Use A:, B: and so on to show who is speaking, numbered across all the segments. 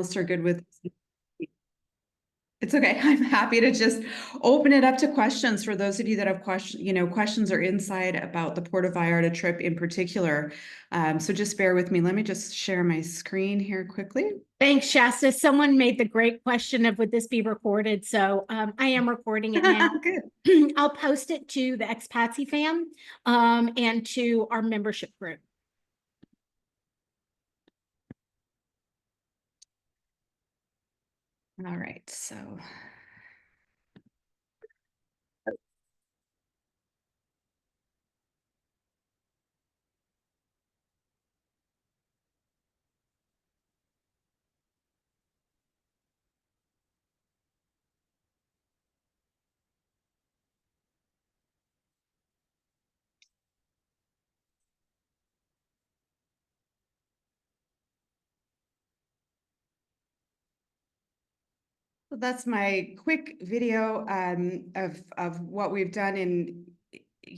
A: panelists are good with. It's okay. I'm happy to just open it up to questions for those of you that have questions or insight about the Puerto Vallarta trip in particular. So just bear with me. Let me just share my screen here quickly.
B: Thanks, Shasta. Someone made the great question of would this be recorded? So I am recording it now.
A: Good.
B: I'll post it to the Expatsy fam and to our membership group.
A: All right, so. So that's my quick video of what we've done in,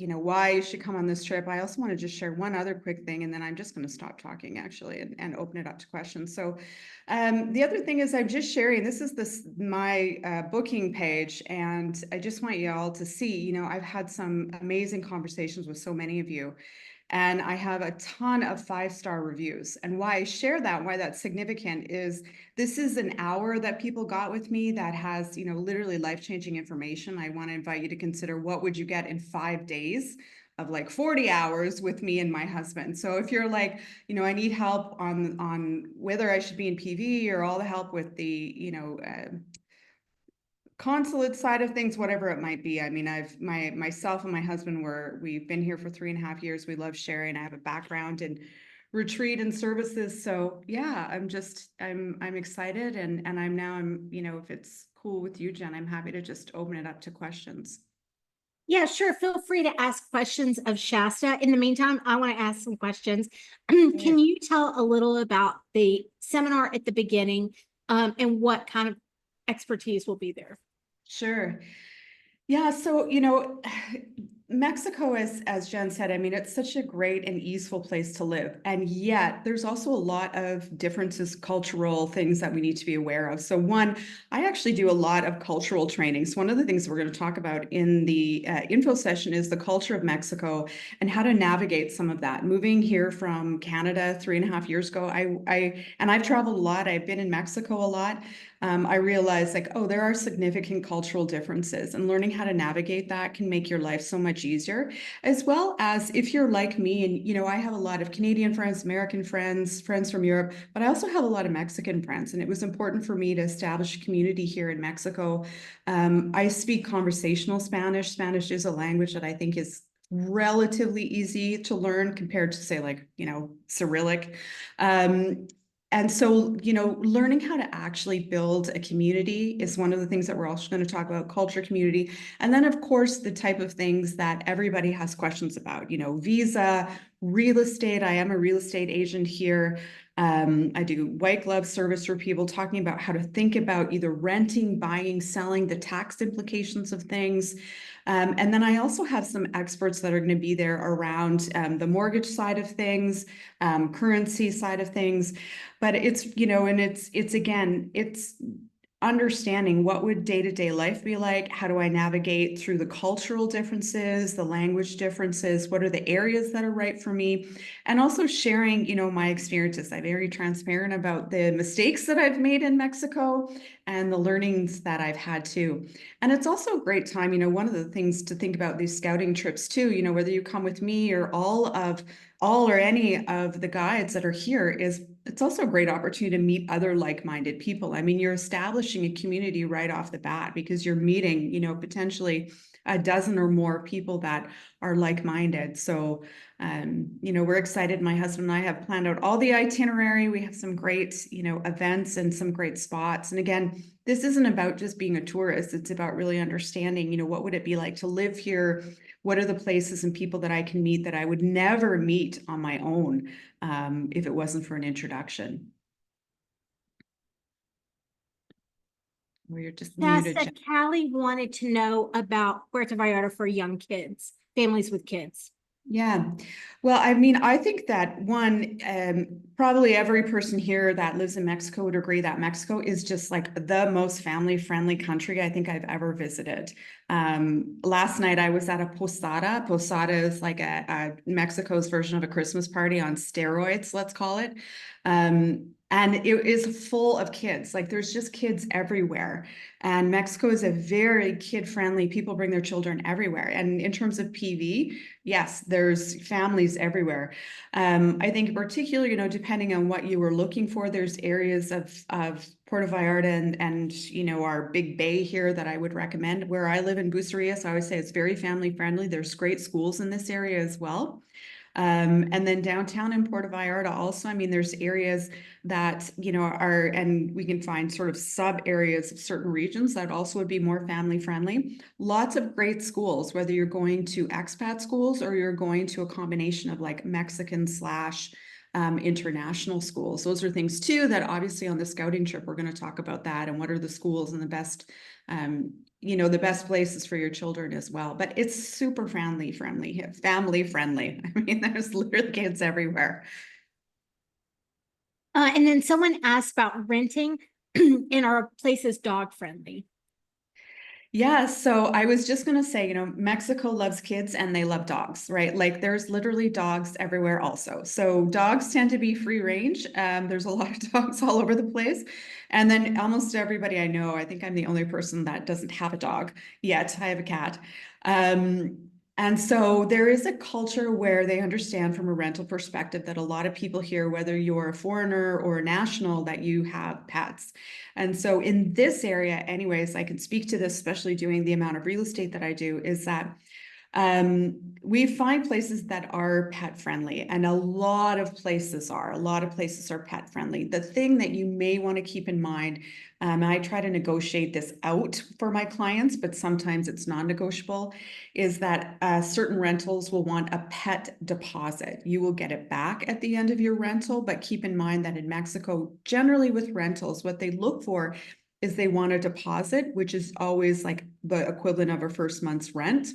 A: why you should come on this trip. I also want to just share one other quick thing, and then I'm just going to stop talking actually and open it up to questions. So the other thing is I'm just sharing, this is my booking page, and I just want you all to see, I've had some amazing conversations with so many of you. And I have a ton of 5-star reviews. And why I share that, why that's significant is this is an hour that people got with me that has, literally life-changing information. I want to invite you to consider what would you get in 5 days of like 40 hours with me and my husband. So if you're like, I need help on whether I should be in PV or all the help with the, consulate side of things, whatever it might be. I mean, myself and my husband we've been here for 3.5 years. We love sharing. I have a background in retreat and services. So yeah, I'm excited and I'm, if it's cool with you, Jen, I'm happy to just open it up to questions.
B: Yeah, sure. Feel free to ask questions of Shasta. In the meantime, I want to ask some questions. Can you tell a little about the seminar at the beginning and what kind of expertise will be there?
A: Sure. Yeah, so, Mexico, as Jen said, I mean, it's such a great and easeful place to live. And yet there's also a lot of differences, cultural things that we need to be aware of. So one, I actually do a lot of cultural training. So one of the things we're going to talk about in the info session is the culture of Mexico and how to navigate some of that. Moving here from Canada 3.5 years ago, I've traveled a lot. I've been in Mexico a lot. I realized like, oh, there are significant cultural differences, and learning how to navigate that can make your life so much easier. As well as if you're like me, and I have a lot of Canadian friends, American friends, friends from Europe, but I also have a lot of Mexican friends, and it was important for me to establish a community here in Mexico. I speak conversational Spanish. Spanish is a language that I think is relatively easy to learn compared to say like, Cyrillic. And so, learning how to actually build a community is one of the things that we're also going to talk about, culture, community. And then, of course, the type of things that everybody has questions about, visa, real estate. I am a real estate agent here. I do white glove service for people, talking about how to think about either renting, buying, selling, the tax implications of things. And then I also have some experts that are going to be there around the mortgage side of things, currency side of things. But it's, and it's understanding what would day-to-day life be like? How do I navigate through the cultural differences, the language differences? What are the areas that are right for me? And also sharing, my experiences. I'm very transparent about the mistakes that I've made in Mexico and the learnings that I've had too. And it's also a great time, one of the things to think about these scouting trips too, whether you come with me or all or any of the guides that are here, is it's also a great opportunity to meet other like-minded people. I mean, you're establishing a community right off the bat because you're meeting, potentially a dozen or more people that are like-minded. So, we're excited. My husband and I have planned out all the itinerary. We have some great, events and some great spots. And again, this isn't about just being a tourist. It's about really understanding, what would it be like to live here? What are the places and people that I can meet that I would never meet on my own if it wasn't for an introduction? Well, you're just muted.
B: Callie wanted to know about Puerto Vallarta for young kids, families with kids.
A: Yeah. Well, I mean, I think that one, probably every person here that lives in Mexico would agree that Mexico is just like the most family friendly country I think I've ever visited. Last night I was at a posada. Posada is like a Mexico's version of a Christmas party on steroids, let's call it. And it is full of kids. Like there's just kids everywhere. And Mexico is a very kid friendly. People bring their children everywhere. And in terms of PV, yes, there's families everywhere. I think particularly, depending on what you were looking for, there's areas of Puerto Vallarta and our big bay here that I would recommend. Where I live in Bucerias, I always say it's very family friendly. There's great schools in this area as well. And then downtown in Puerto Vallarta also, I mean, there's areas that, are, and we can find sort of sub areas of certain regions that also would be more family friendly. Lots of great schools, whether you're going to expat schools or you're going to a combination of like Mexican slash international schools. Those are things too that obviously on the scouting trip, we're going to talk about that and what are the schools and the best the best places for your children as well. But it's super family friendly. I mean, there's literally kids everywhere.
B: And then someone asked about renting and our place is dog friendly.
A: Yeah, so I was just going to say, Mexico loves kids and they love dogs, right? Like there's literally dogs everywhere also. So dogs tend to be free range. There's a lot of dogs all over the place. And then almost everybody I know, I think I'm the only person that doesn't have a dog yet. I have a cat. And so there is a culture where they understand from a rental perspective that a lot of people here, whether you're a foreigner or a national, that you have pets. And so in this area, anyways, I can speak to this, especially doing the amount of real estate that I do, is that we find places that are pet friendly, and a lot of places are pet friendly. The thing that you may want to keep in mind, I try to negotiate this out for my clients, but sometimes it's non-negotiable, is that certain rentals will want a pet deposit. You will get it back at the end of your rental, but keep in mind that in Mexico, generally with rentals, what they look for is they want a deposit, which is always like the equivalent of a first month's rent.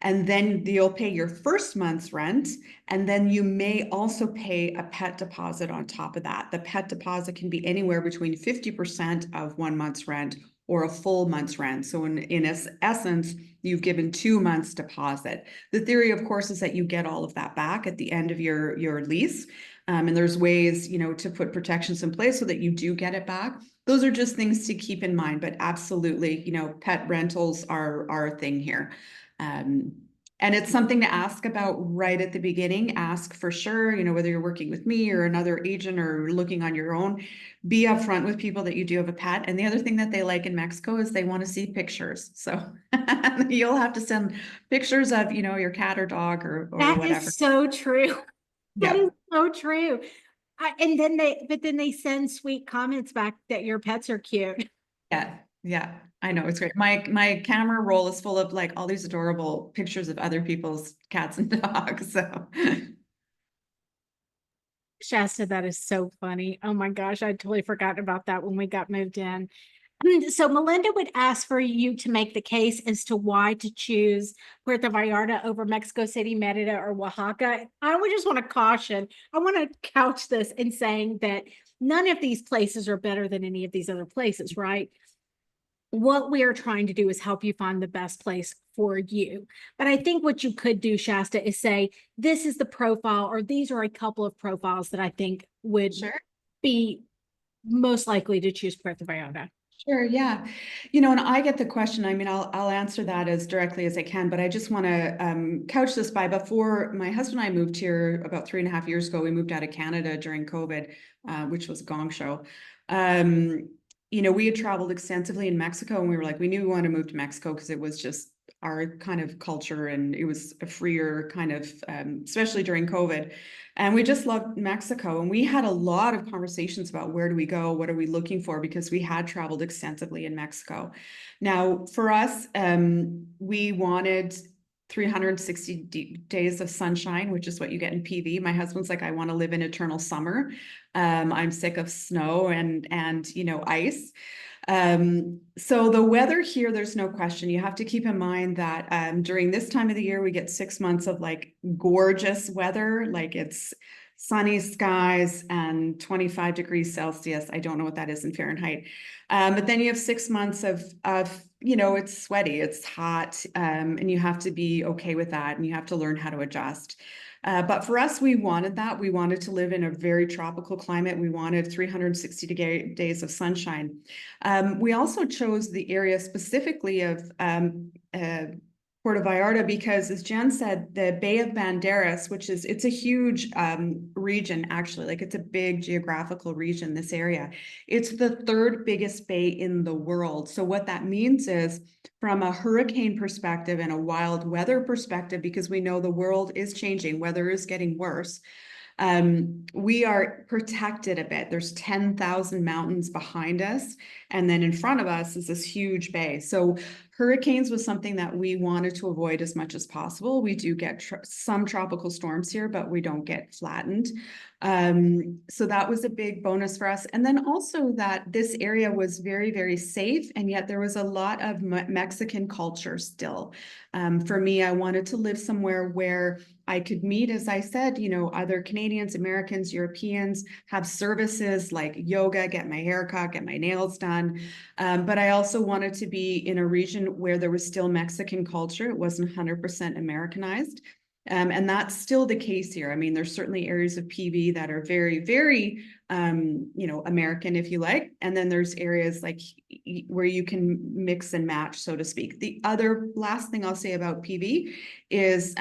A: And then you'll pay your first month's rent. And then you may also pay a pet deposit on top of that. The pet deposit can be anywhere between 50% of 1 month's rent or a full month's rent. So in essence, you've given 2 months deposit. The theory, of course, is that you get all of that back at the end of your lease. And there's ways, to put protections in place so that you do get it back. Those are just things to keep in mind, but absolutely, pet rentals are a thing here. Um, and it's something to ask about right at the beginning. Ask for sure, whether you're working with me or another agent or looking on your own, be upfront with people that you do have a pet. And the other thing that they like in Mexico is they want to see pictures. So you'll have to send pictures of, your cat or dog or
B: That
A: whatever.
B: is so true. That
A: Yeah.
B: is so true. But then they send sweet comments back that your pets are cute.
A: Yeah. Yeah. I know it's great. My camera roll is full of like all these adorable pictures of other people's cats and dogs. So
B: Shasta, that is so funny. Oh my gosh, I totally forgot about that when we got moved in. So Melinda would ask for you to make the case as to why to choose Puerto Vallarta over Mexico City, Mérida, or Oaxaca. I would just want to caution, I want to couch this in saying that none of these places are better than any of these other places, right? What we are trying to do is help you find the best place for you. But I think what you could do, Shasta, is say, this is the profile, or these are a couple of profiles that I think would
A: sure.
B: be most likely to choose Puerto Vallarta.
A: Sure, yeah. And I get the question. I mean, I'll answer that as directly as I can, but I just want to couch this by before my husband and I moved here about 3.5 years ago. We moved out of Canada during COVID, which was a gong show. We had traveled extensively in Mexico, and we were like, we knew we wanted to move to Mexico because it was just our kind of culture, and it was a freer kind of, especially during COVID. And we just loved Mexico. And we had a lot of conversations about where do we go? What are we looking for? Because we had traveled extensively in Mexico. Now, for us, we wanted 360 days of sunshine, which is what you get in PV. My husband's like, I want to live in eternal summer. I'm sick of snow and ice. So the weather here, there's no question. You have to keep in mind that during this time of the year, we get 6 months of like gorgeous weather, like it's sunny skies and 25 degrees Celsius. I don't know what that is in Fahrenheit. But then you have 6 months of, it's sweaty, it's hot, and you have to be okay with that, and you have to learn how to adjust. But for us, we wanted that. We wanted to live in a very tropical climate. We wanted 360 days of sunshine. We also chose the area specifically of Puerto Vallarta because, as Jen said, the Bay of Banderas, it's a huge region, actually, like it's a big geographical region, this area. It's the third biggest bay in the world. So what that means is, from a hurricane perspective and a wild weather perspective, because we know the world is changing, weather is getting worse, we are protected a bit. There's 10,000 mountains behind us, and then in front of us is this huge bay. So hurricanes was something that we wanted to avoid as much as possible. We do get some tropical storms here, but we don't get flattened. So that was a big bonus for us. And then also that this area was very, very safe, and yet there was a lot of Mexican culture still. For me, I wanted to live somewhere where I could meet, as I said, other Canadians, Americans, Europeans, have services like yoga, get my hair cut, get my nails done. But I also wanted to be in a region where there was still Mexican culture. It wasn't 100% Americanized. And that's still the case here. I mean, there's certainly areas of PV that are very, very, American, if you like. And then there's areas like where you can mix and match, so to speak. The other last thing I'll say about PV is,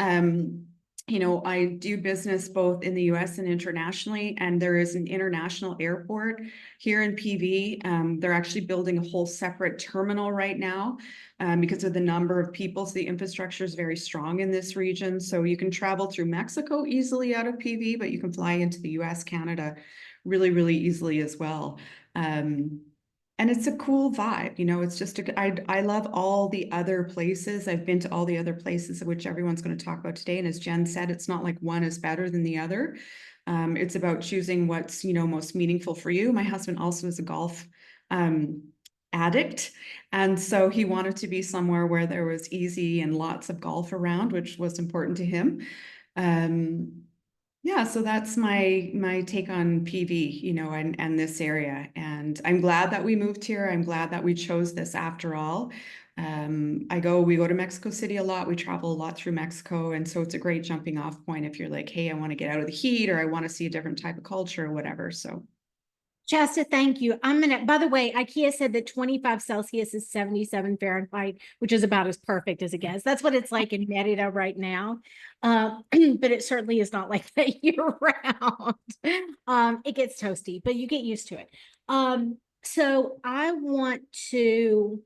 A: I do business both in the US and internationally, and there is an international airport here in PV. They're actually building a whole separate terminal right now because of the number of people. So the infrastructure is very strong in this region. So you can travel through Mexico easily out of PV, but you can fly into the US, Canada really, really easily as well. And it's a cool vibe, it's just, I love all the other places. I've been to all the other places, which everyone's going to talk about today. And as Jen said, it's not like one is better than the other. It's about choosing what's, most meaningful for you. My husband also is a golf addict. And so he wanted to be somewhere where there was easy and lots of golf around, which was important to him. Yeah, so that's my take on PV, and this area. And I'm glad that we moved here. I'm glad that we chose this after all. We go to Mexico City a lot. We travel a lot through Mexico. And so it's a great jumping off point if you're like, hey, I want to get out of the heat, or I want to see a different type of culture or whatever. So
B: Shasta, thank you. By the way, IKEA said that 25 Celsius is 77 Fahrenheit, which is about as perfect as it gets. That's what it's like in Mérida right now. But it certainly is not like that year round. It gets toasty, but you get used to it. So I want to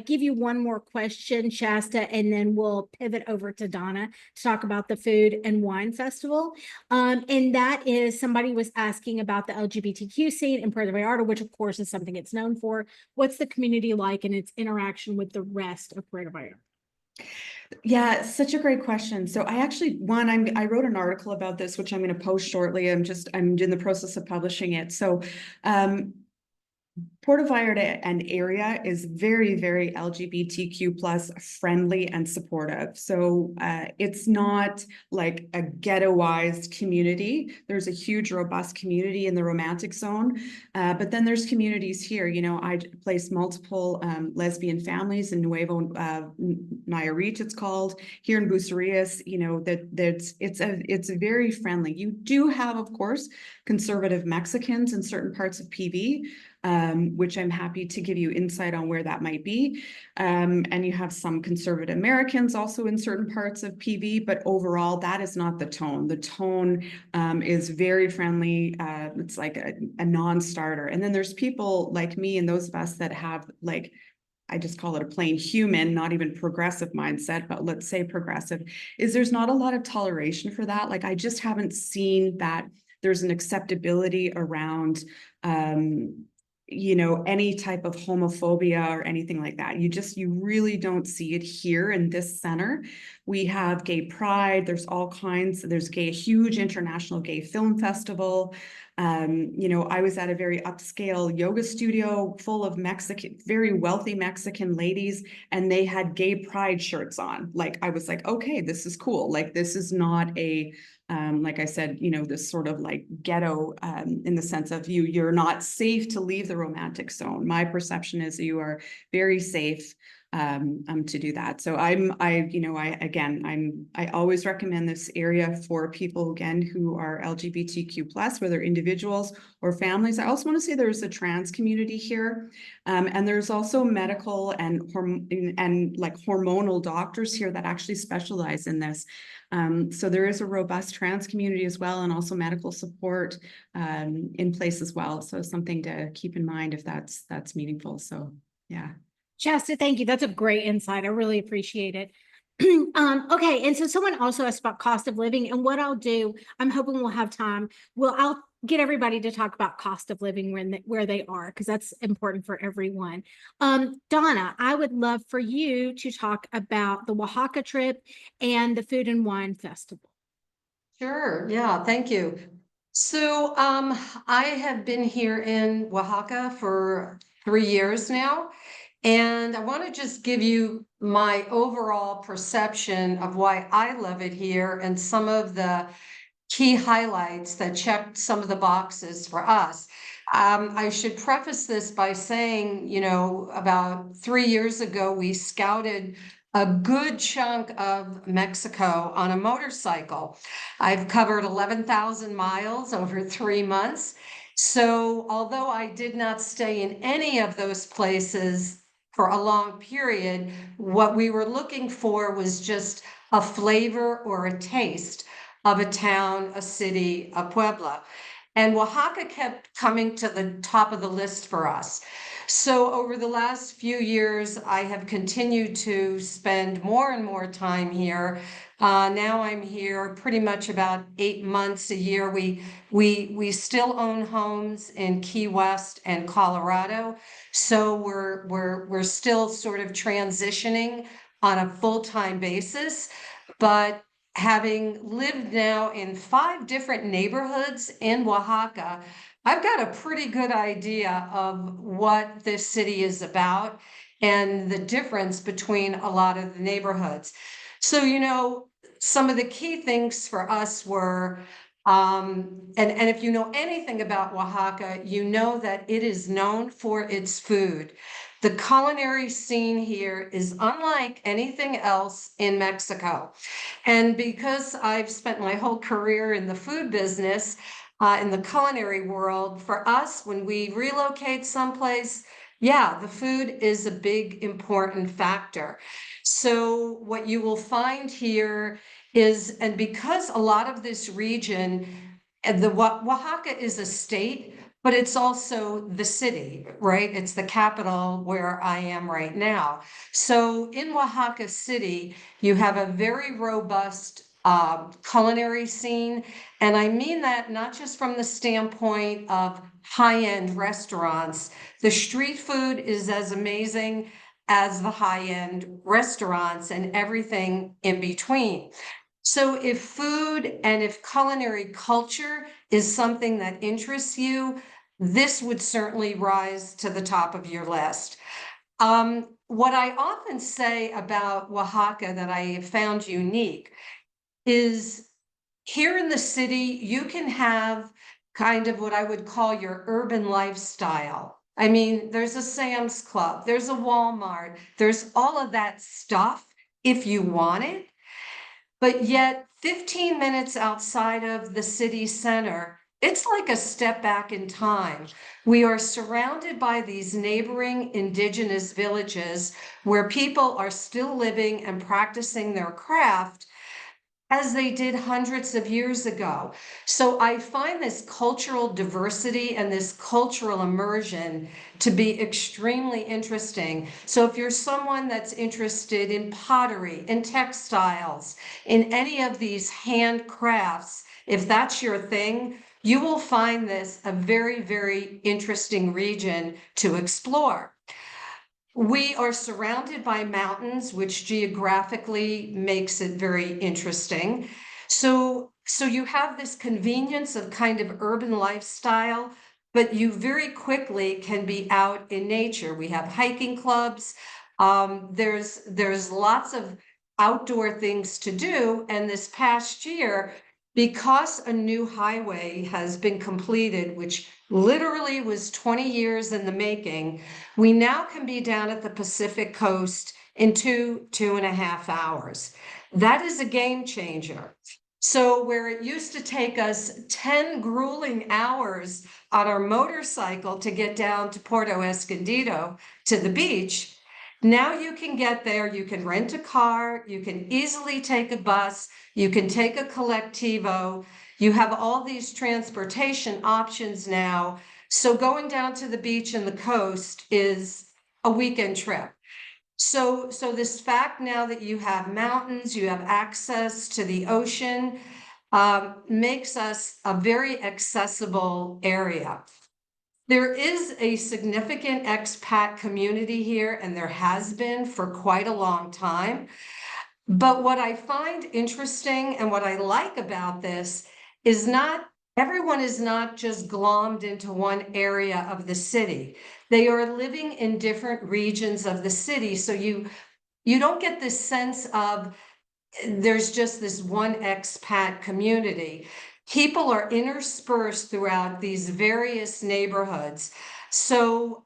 B: give you one more question, Shasta, and then we'll pivot over to Donna to talk about the Food and Wine Festival. And that is, somebody was asking about the LGBTQ scene in Puerto Vallarta, which of course is something it's known for. What's the community like and its interaction with the rest of Puerto Vallarta?
A: yeah, such a great question. So I actually, I wrote an article about this, which I'm going to post shortly. I'm in the process of publishing it. So, Puerto Vallarta and area is very, very LGBTQ plus friendly and supportive. So it's not like a ghettoized community. There's a huge, robust community in the romantic zone. But then there's communities here. I place multiple lesbian families in Nuevo Nayarit, it's called, here in Bucerias. It's very friendly. You do have, of course, conservative Mexicans in certain parts of PV. Which I'm happy to give you insight on where that might be. And you have some conservative Americans also in certain parts of PV, but overall, that is not the tone. The tone is very friendly. It's like a non-starter. And then there's people like me and those of us that have, like, I just call it a plain human, not even progressive mindset, but let's say progressive, there's not a lot of toleration for that. Like, I just haven't seen that there's an acceptability around any type of homophobia or anything like that. You really don't see it here in this center. We have gay pride. There's all kinds. There's a huge international gay film festival. You know, I was at a very upscale yoga studio full of Mexican, very wealthy Mexican ladies, and they had gay pride shirts on. Like, I was like, okay, this is cool. Like, this is not a, like I said, you know, this sort of like ghetto, in the sense of you're not safe to leave the romantic zone. My perception is you are very safe to do that. So I always recommend this area for people, again, who are LGBTQ plus, whether individuals or families. I also want to say there's a trans community here. And there's also medical and like hormonal doctors here that actually specialize in this. So there is a robust trans community as well, and also medical support in place as well. So something to keep in mind if that's meaningful. So yeah.
B: Shasta, thank you. That's a great insight. I really appreciate it. Okay, and so someone also asked about cost of living, and what I'll do, I'm hoping we'll have time. I'll get everybody to talk about cost of living where they are, because that's important for everyone. Donna, I would love for you to talk about the Oaxaca trip and the Food and Wine Festival.
C: Sure. Yeah. Thank you. So, I have been here in Oaxaca for 3 years now, and I want to just give you my overall perception of why I love it here and some of the key highlights that checked some of the boxes for us. I should preface this by saying, you know, about 3 years ago, we scouted a good chunk of Mexico on a motorcycle. I've covered 11,000 miles over 3 months. So, although I did not stay in any of those places for a long period, what we were looking for was just a flavor or a taste of a town, a city, a pueblo. And Oaxaca kept coming to the top of the list for us. So over the last few years, I have continued to spend more and more time here. Now I'm here pretty much about 8 months a year. We still own homes in Key West and Colorado, so we're still sort of transitioning on a full-time basis, but having lived now in 5 different neighborhoods in Oaxaca, I've got a pretty good idea of what this city is about and the difference between a lot of the neighborhoods. So, you know, some of the key things for us were, and if you know anything about Oaxaca, you know that it is known for its food. The culinary scene here is unlike anything else in Mexico. And because I've spent my whole career in the food business, in the culinary world, for us, when we relocate someplace, yeah, the food is a big, important factor. So what you will find here is, and because a lot of this region, and Oaxaca is a state, but it's also the city, right? It's the capital where I am right now. So in Oaxaca City, you have a very robust culinary scene. And I mean that not just from the standpoint of high-end restaurants. The street food is as amazing as the high-end restaurants and everything in between. So if food and if culinary culture is something that interests you, this would certainly rise to the top of your list. What I often say about Oaxaca that I have found unique is here in the city, you can have kind of what I would call your urban lifestyle. I mean, there's a Sam's Club, there's a Walmart, there's all of that stuff if you want it. But yet 15 minutes outside of the city center, it's like a step back in time. We are surrounded by these neighboring indigenous villages where people are still living and practicing their craft as they did hundreds of years ago. So I find this cultural diversity and this cultural immersion to be extremely interesting. So if you're someone that's interested in pottery, in textiles, in any of these handcrafts, if that's your thing, you will find this a very, very interesting region to explore. We are surrounded by mountains, which geographically makes it very interesting. So you have this convenience of kind of urban lifestyle, but you very quickly can be out in nature. We have hiking clubs. There's lots of outdoor things to do. And this past year, because a new highway has been completed, which literally was 20 years in the making, we now can be down at the Pacific Coast in 2.5 hours. That is a game changer. So where it used to take us 10 grueling hours on our motorcycle to get down to Puerto Escondido to the beach, now you can get there, you can rent a car, you can easily take a bus, you can take a collectivo, you have all these transportation options now. So going down to the beach and the coast is a weekend trip. So this fact now that you have mountains, you have access to the ocean, makes us a very accessible area. There is a significant expat community here, and there has been for quite a long time. But what I find interesting and what I like about this is not everyone is not just glommed into one area of the city. They are living in different regions of the city. So you don't get this sense of there's just this one expat community. People are interspersed throughout these various neighborhoods. So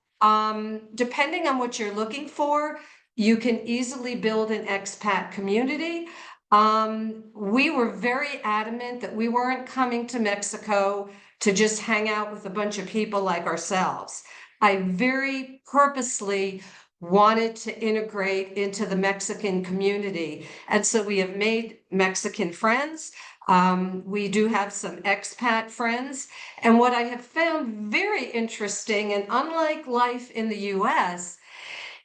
C: depending on what you're looking for, you can easily build an expat community. We were very adamant that we weren't coming to Mexico to just hang out with a bunch of people like ourselves. I very purposely wanted to integrate into the Mexican community. And so we have made Mexican friends. We do have some expat friends. And what I have found very interesting, and unlike life in the US,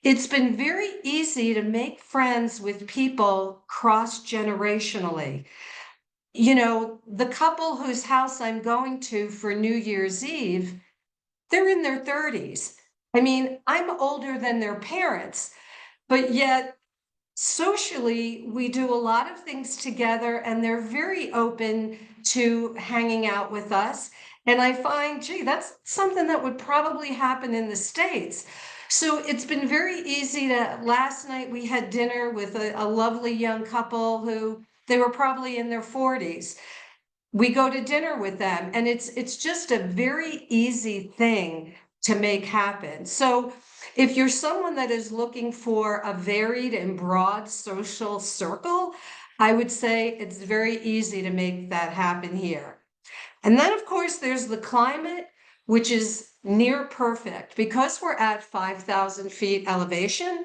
C: it's been very easy to make friends with people cross-generationally. You know, the couple whose house I'm going to for New Year's Eve, they're in their 30s. I mean, I'm older than their parents, but yet socially, we do a lot of things together, and they're very open to hanging out with us. And I find, gee, that's something that would probably happen in the States. So it's been very easy to, last night we had dinner with a lovely young couple who they were probably in their 40s. We go to dinner with them, and it's just a very easy thing to make happen. So if you're someone that is looking for a varied and broad social circle, I would say it's very easy to make that happen here. And then, of course, there's the climate, which is near perfect. Because we're at 5,000 feet elevation,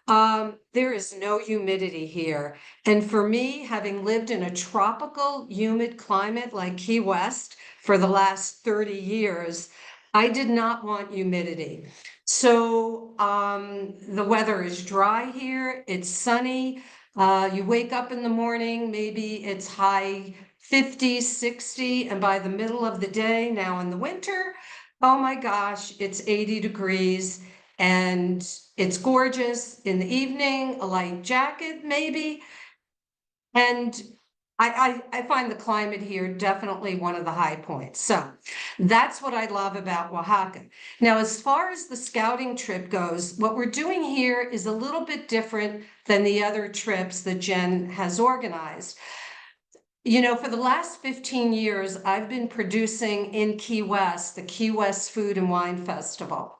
C: there is no humidity here. And for me, having lived in a tropical, humid climate like Key West for the last 30 years, I did not want humidity. So the weather is dry here, it's sunny. You wake up in the morning, maybe it's high 50, 60, and by the middle of the day, now in the winter, oh my gosh, it's 80 degrees. And it's gorgeous in the evening, a light jacket maybe. And I find the climate here definitely one of the high points. So that's what I love about Oaxaca. Now, as far as the scouting trip goes, what we're doing here is a little bit different than the other trips that Jen has organized. You know, for the last 15 years, I've been producing in Key West, the Key West Food and Wine Festival.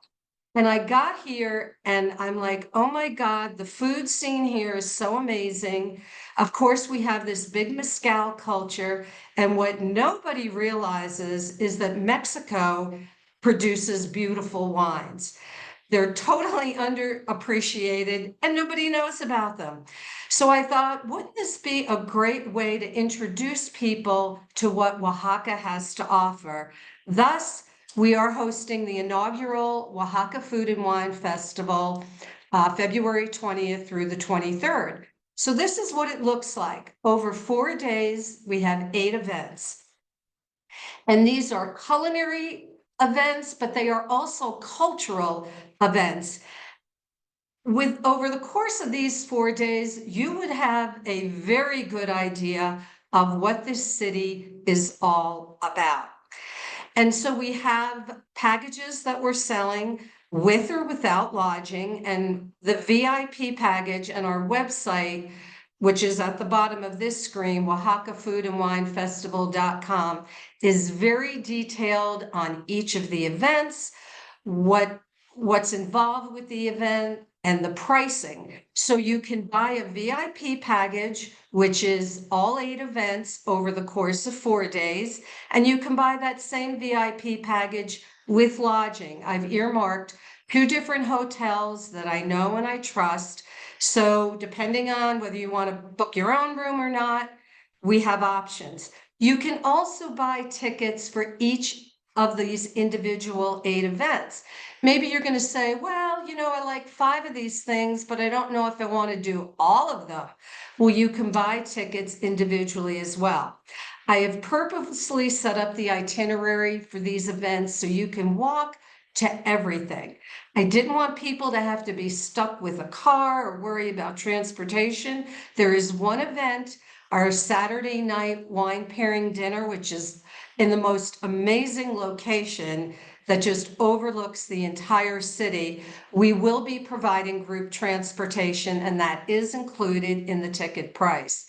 C: And I got here and I'm like, oh my God, the food scene here is so amazing. Of course, we have this big mezcal culture. And what nobody realizes is that Mexico produces beautiful wines. They're totally underappreciated and nobody knows about them. So I thought, wouldn't this be a great way to introduce people to what Oaxaca has to offer? Thus, we are hosting the inaugural Oaxaca Food and Wine Festival, February 20th through the 23rd. So this is what it looks like. Over 4 days, we have 8 events. And these are culinary events, but they are also cultural events. Over the course of these 4 days, you would have a very good idea of what this city is all about. And so we have packages that we're selling with or without lodging, and the VIP package and our website, which is at the bottom of this screen, oaxacafoodandwinefestival.com, is very detailed on each of the events, what's involved with the event, and the pricing. So you can buy a VIP package, which is all 8 events over the course of 4 days, and you can buy that same VIP package with lodging. I've earmarked 2 different hotels that I know and I trust. So depending on whether you want to book your own room or not, we have options. You can also buy tickets for each of these individual 8 events. Maybe you're going to say, well, you know, I like 5 of these things, but I don't know if I want to do all of them. Well, you can buy tickets individually as well. I have purposely set up the itinerary for these events so you can walk to everything. I didn't want people to have to be stuck with a car or worry about transportation. There is one event, our Saturday night wine pairing dinner, which is in the most amazing location that just overlooks the entire city. We will be providing group transportation, and that is included in the ticket price.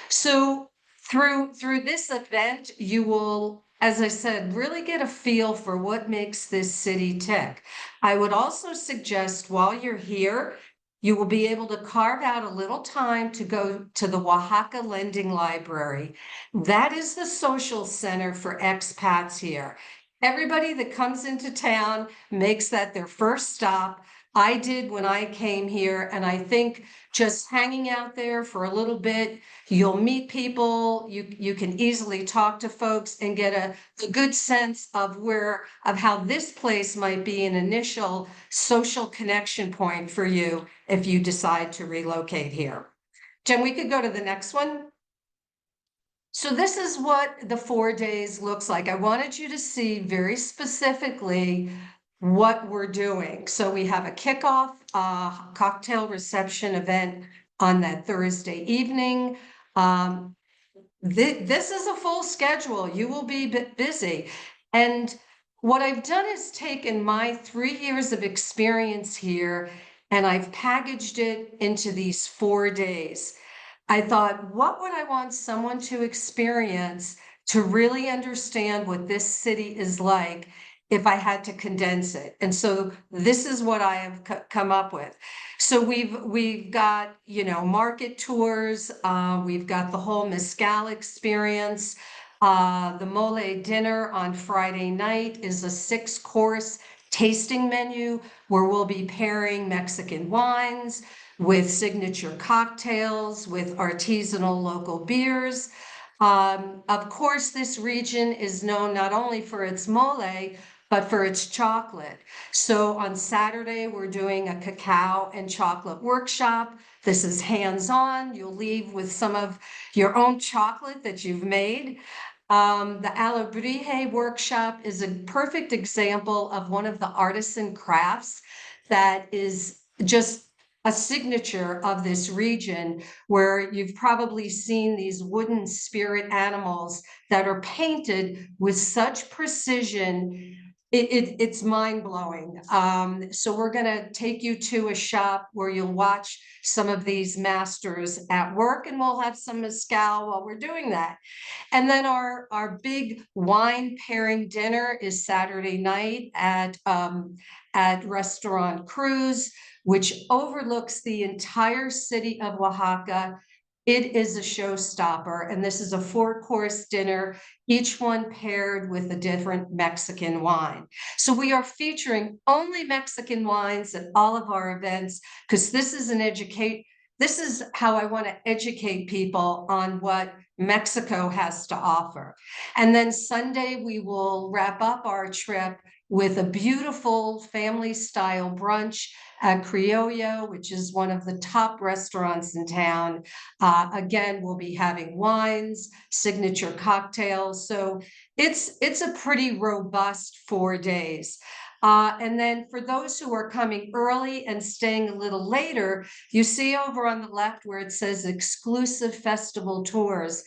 C: So through this event, you will, as I said, really get a feel for what makes this city tick. I would also suggest while you're here, you will be able to carve out a little time to go to the Oaxaca Lending Library. That is the social center for expats here. Everybody that comes into town makes that their first stop. I did when I came here, and I think just hanging out there for a little bit, you'll meet people, you can easily talk to folks and get a good sense of how this place might be an initial social connection point for you if you decide to relocate here. Jen, we could go to the next one. So this is what the 4 days looks like. I wanted you to see very specifically what we're doing. So we have a kickoff cocktail reception event on that Thursday evening. This is a full schedule. You will be busy. And what I've done is taken my 3 years of experience here, and I've packaged it into these 4 days. I thought, what would I want someone to experience to really understand what this city is like if I had to condense it? And so this is what I have come up with. So we've got, you know, market tours. We've got the whole mezcal experience. The mole dinner on Friday night is a 6-course tasting menu where we'll be pairing Mexican wines with signature cocktails, with artisanal local beers. Of course, this region is known not only for its mole, but for its chocolate. So on Saturday, we're doing a cacao and chocolate workshop. This is hands-on. You'll leave with some of your own chocolate that you've made. The Alebrije workshop is a perfect example of one of the artisan crafts that is just a signature of this region, where you've probably seen these wooden spirit animals that are painted with such precision. It's mind-blowing. So we're going to take you to a shop where you'll watch some of these masters at work, and we'll have some mezcal while we're doing that. And then our big wine pairing dinner is Saturday night at Restaurant Cruz, which overlooks the entire city of Oaxaca. It is a showstopper, and this is a 4-course dinner, each one paired with a different Mexican wine. So we are featuring only Mexican wines at all of our events, because this is how I want to educate people on what Mexico has to offer. And then Sunday, we will wrap up our trip with a beautiful family-style brunch at Criollo, which is one of the top restaurants in town. Again, we'll be having wines, signature cocktails. So it's a pretty robust 4 days. And then for those who are coming early and staying a little later, you see over on the left where it says exclusive festival tours.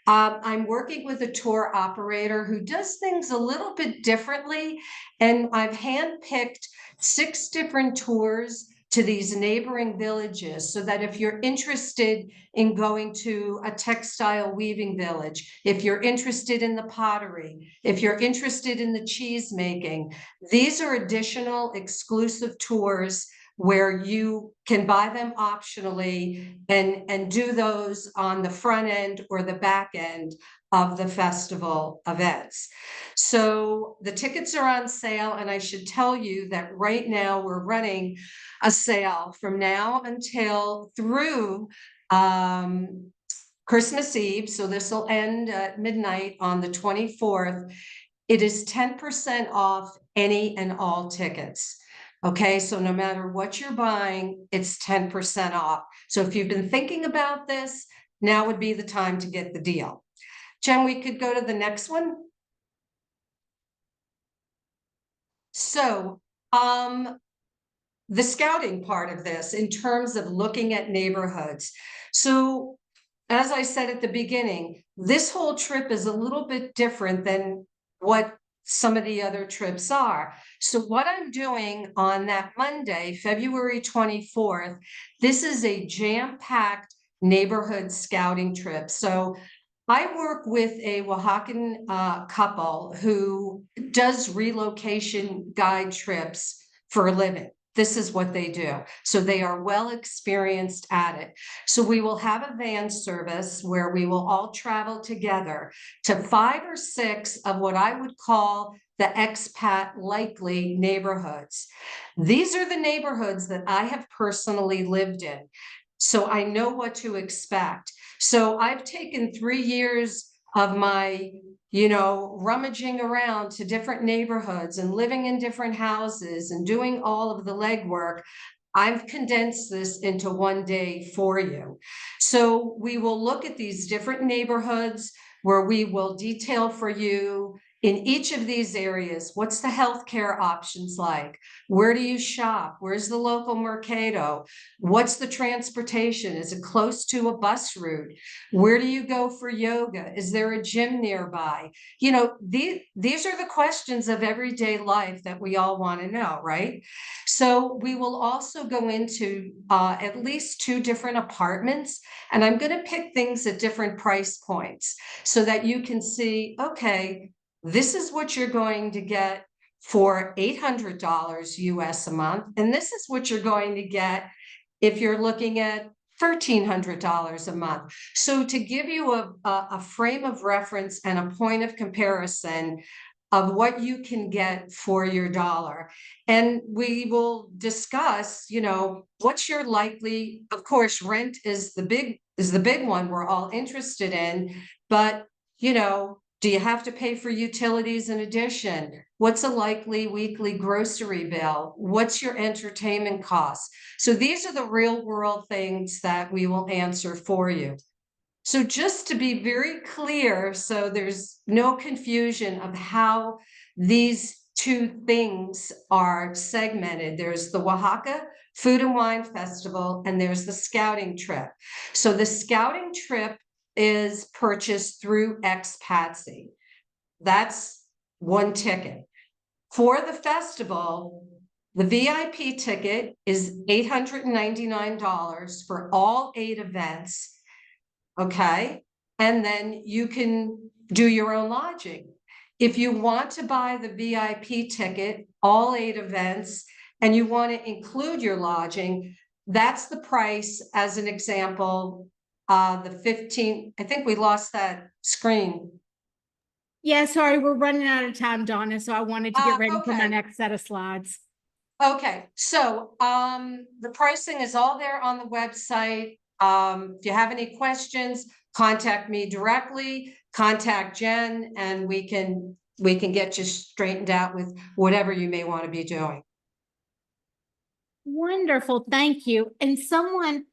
C: I'm working with a tour operator who does things a little bit differently, and I've handpicked 6 different tours to these neighboring villages so that if you're interested in going to a textile weaving village, if you're interested in the pottery, if you're interested in the cheese making, these are additional exclusive tours where you can buy them optionally and do those on the front end or the back end of the festival events. So the tickets are on sale, and I should tell you that right now we're running a sale from now until through Christmas Eve. So this will end at midnight on the 24th. It is 10% off any and all tickets. Okay, so no matter what you're buying, it's 10% off. So if you've been thinking about this, now would be the time to get the deal. Jen, we could go to the next one. So, the scouting part of this in terms of looking at neighborhoods. So, as I said at the beginning, this whole trip is a little bit different than what some of the other trips are. So what I'm doing on that Monday, February 24th, this is a jam-packed neighborhood scouting trip. So I work with a Oaxacan couple who does relocation guide trips for a living. This is what they do. So they are well experienced at it. So we will have a van service where we will all travel together to 5 or 6 of what I would call the expat likely neighborhoods. These are the neighborhoods that I have personally lived in. So I know what to expect. So I've taken 3 years of my, rummaging around to different neighborhoods and living in different houses and doing all of the legwork. I've condensed this into one day for you. So we will look at these different neighborhoods where we will detail for you in each of these areas, what's the healthcare options like? Where do you shop? Where's the local mercado? What's the transportation? Is it close to a bus route? Where do you go for yoga? Is there a gym nearby? These are the questions of everyday life that we all want to know, right? So we will also go into at least 2 different apartments, and I'm going to pick things at different price points so that you can see, okay, this is what you're going to get for $800 US a month. And this is what you're going to get if you're looking at $1,300 a month. So to give you a frame of reference and a point of comparison of what you can get for your dollar. And we will discuss, what's your likely, of course, rent is the big one we're all interested in, but do you have to pay for utilities in addition? What's a likely weekly grocery bill? What's your entertainment costs? So these are the real world things that we will answer for you. So just to be very clear, so there's no confusion of how these 2 things are segmented. There's the Oaxaca Food and Wine Festival, and there's the scouting trip. So the scouting trip is purchased through Expatsy. That's 1 ticket. For the festival, the VIP ticket is $899 for all 8 events. Okay. And then you can do your own lodging. If you want to buy the VIP ticket, all 8 events, and you want to include your lodging, that's the price. As an example, the 15, I think we lost that screen.
B: Yeah, sorry, we're running out of time, Donna, so I wanted to get ready for my
C: Okay.
B: next set of slides.
C: Okay, so the pricing is all there on the website. If you have any questions, contact me directly, contact Jen, and we can get you straightened out with whatever you may want to be doing.
B: Wonderful, thank you. And someone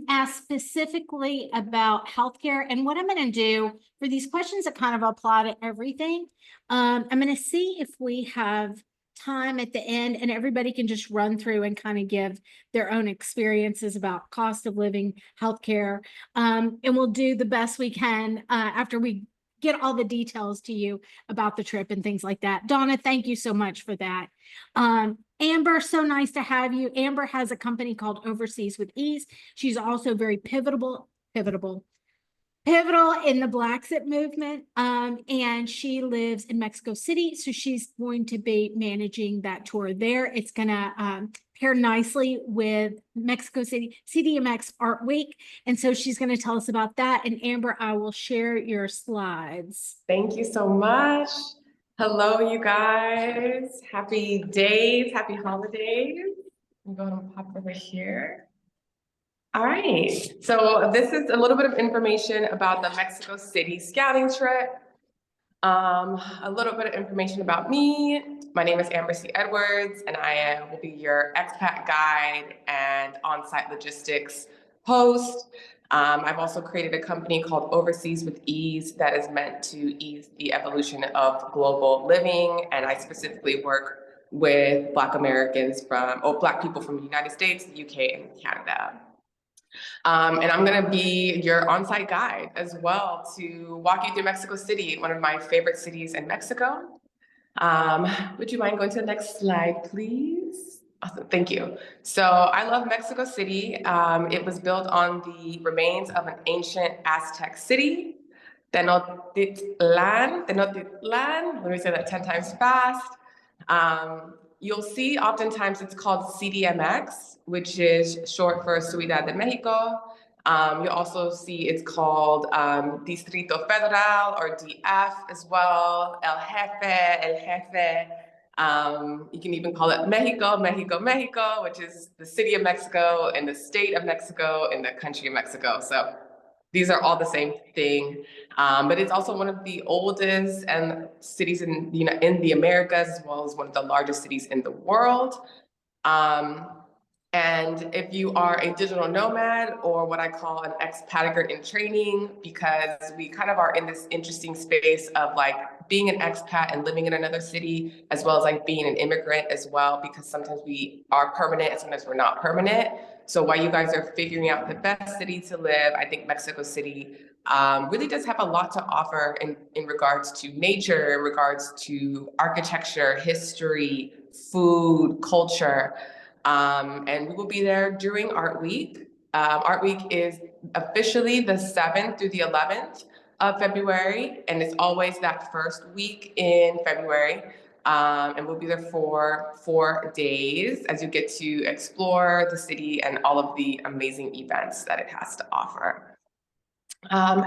B: asked specifically about healthcare, and what I'm going to do for these questions that kind of apply to everything, I'm going to see if we have time at the end, and everybody can just run through and kind of give their own experiences about cost of living, healthcare. And we'll do the best we can after we get all the details to you about the trip and things like that. Donna, thank you so much for that. Amber, so nice to have you. Amber has a company called Overseas with Ease. She's also very pivotal in the Blaxit movement. And she lives in Mexico City. So she's going to be managing that tour there. It's gonna pair nicely with Mexico City CDMX Art Week. And so she's gonna tell us about that. And Amber, I will share your slides.
D: Thank you so much. Hello, you guys. Happy days, happy holidays. I'm going to pop over here. All right, so this is a little bit of information about the Mexico City scouting trip. A little bit of information about me. My name is Amber C. Edwards, and I will be your expat guide and on-site logistics host. I've also created a company called Overseas with Ease that is meant to ease the evolution of global living, and I specifically work with Black Americans Black people from the United States, the UK, and Canada. And I'm gonna be your on-site guide as well to walk you through Mexico City, one of my favorite cities in Mexico. Would you mind going to the next slide, please? Awesome, thank you. So I love Mexico City. It was built on the remains of an ancient Aztec city, Tenochtitlan, let me say that 10 times fast. You'll see oftentimes it's called CDMX, which is short for Ciudad de Mexico. You'll also see it's called Distrito Federal or DF as well, El Jefe. You can even call it Mexico, which is the city of Mexico and the state of Mexico and the country of Mexico. So these are all the same thing, but it's also one of the oldest cities in the Americas, as well as one of the largest cities in the world. And if you are a digital nomad or what I call an expatriate in training, because we kind of are in this interesting space of like being an expat and living in another city, as well as like being an immigrant as well, because sometimes we are permanent and sometimes we're not permanent. So while you guys are figuring out the best city to live, I think Mexico City really does have a lot to offer in regards to nature, in regards to architecture, history, food, culture. And we will be there during Art Week. Art Week is officially the 7th through the 11th of February, and it's always that first week in February. And we'll be there for 4 days as you get to explore the city and all of the amazing events that it has to offer.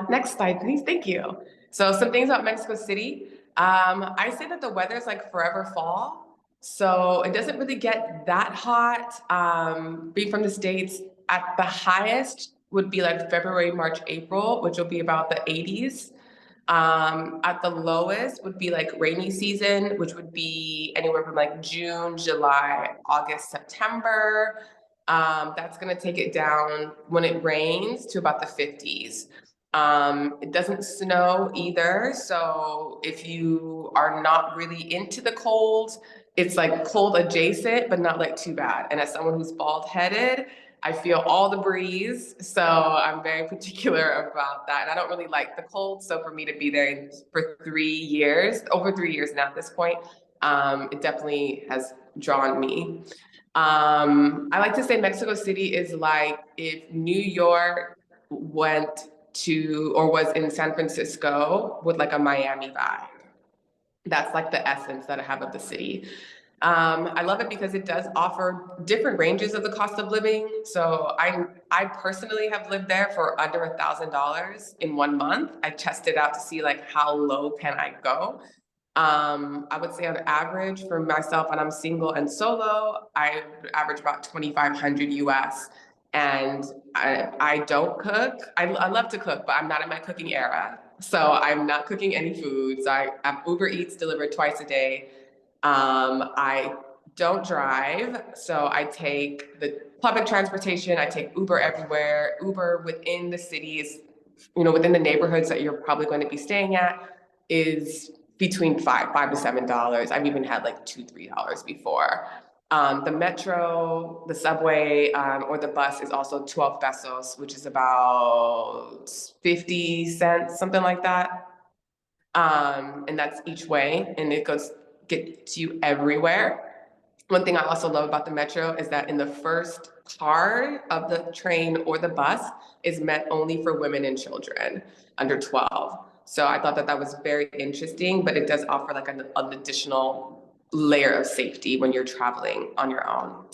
D: Next slide, please. Thank you. So some things about Mexico City. I say that the weather is like forever fall. So it doesn't really get that hot. Being from the States, at the highest would be like February, March, April, which will be about the 80s. At the lowest would be like rainy season, which would be anywhere from like June, July, August, September. That's gonna take it down when it rains to about the 50s. It doesn't snow either. So if you are not really into the cold, it's like cold adjacent, but not like too bad. And as someone who's bald headed, I feel all the breeze. So I'm very particular about that. And I don't really like the cold. So for me to be there for 3 years, over 3 years now at this point, it definitely has drawn me. I like to say Mexico City is like if New York went to or was in San Francisco with like a Miami vibe. That's like the essence that I have of the city. I love it because it does offer different ranges of the cost of living. So I personally have lived there for under $1,000 in 1 month. I tested out to see like how low can I go. I would say on average for myself, and I'm single and solo, I average about 2,500 US. And I don't cook. I love to cook, but I'm not in my cooking era. So I'm not cooking any food. So I have Uber Eats delivered twice a day. I don't drive. So I take the public transportation. I take Uber everywhere. Uber within the cities, within the neighborhoods that you're probably going to be staying at is between $5 to $7. I've even had like $2, $3 before. The metro, the subway, or the bus is also 12 pesos, which is about 50 cents, something like that. And that's each way, and it gets you everywhere. One thing I also love about the metro is that in the first car of the train or the bus is meant only for women and children under 12. So I thought that that was very interesting, but it does offer like an additional layer of safety when you're traveling on your own.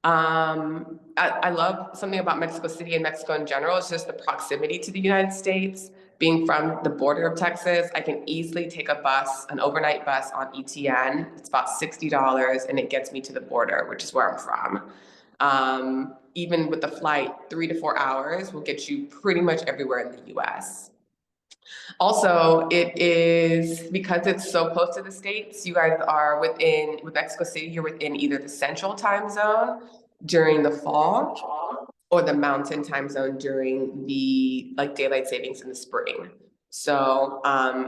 D: I love something about Mexico City and Mexico in general. It's just the proximity to the United States. Being from the border of Texas, I can easily take a bus, an overnight bus on ETN. It's about $60 and it gets me to the border, which is where I'm from. Even with the flight, 3 to 4 hours will get you pretty much everywhere in the US. Also, it is because it's so close to the States, you guys are with Mexico City, you're within either the central time zone during the fall or the mountain time zone during the like daylight savings in the spring. So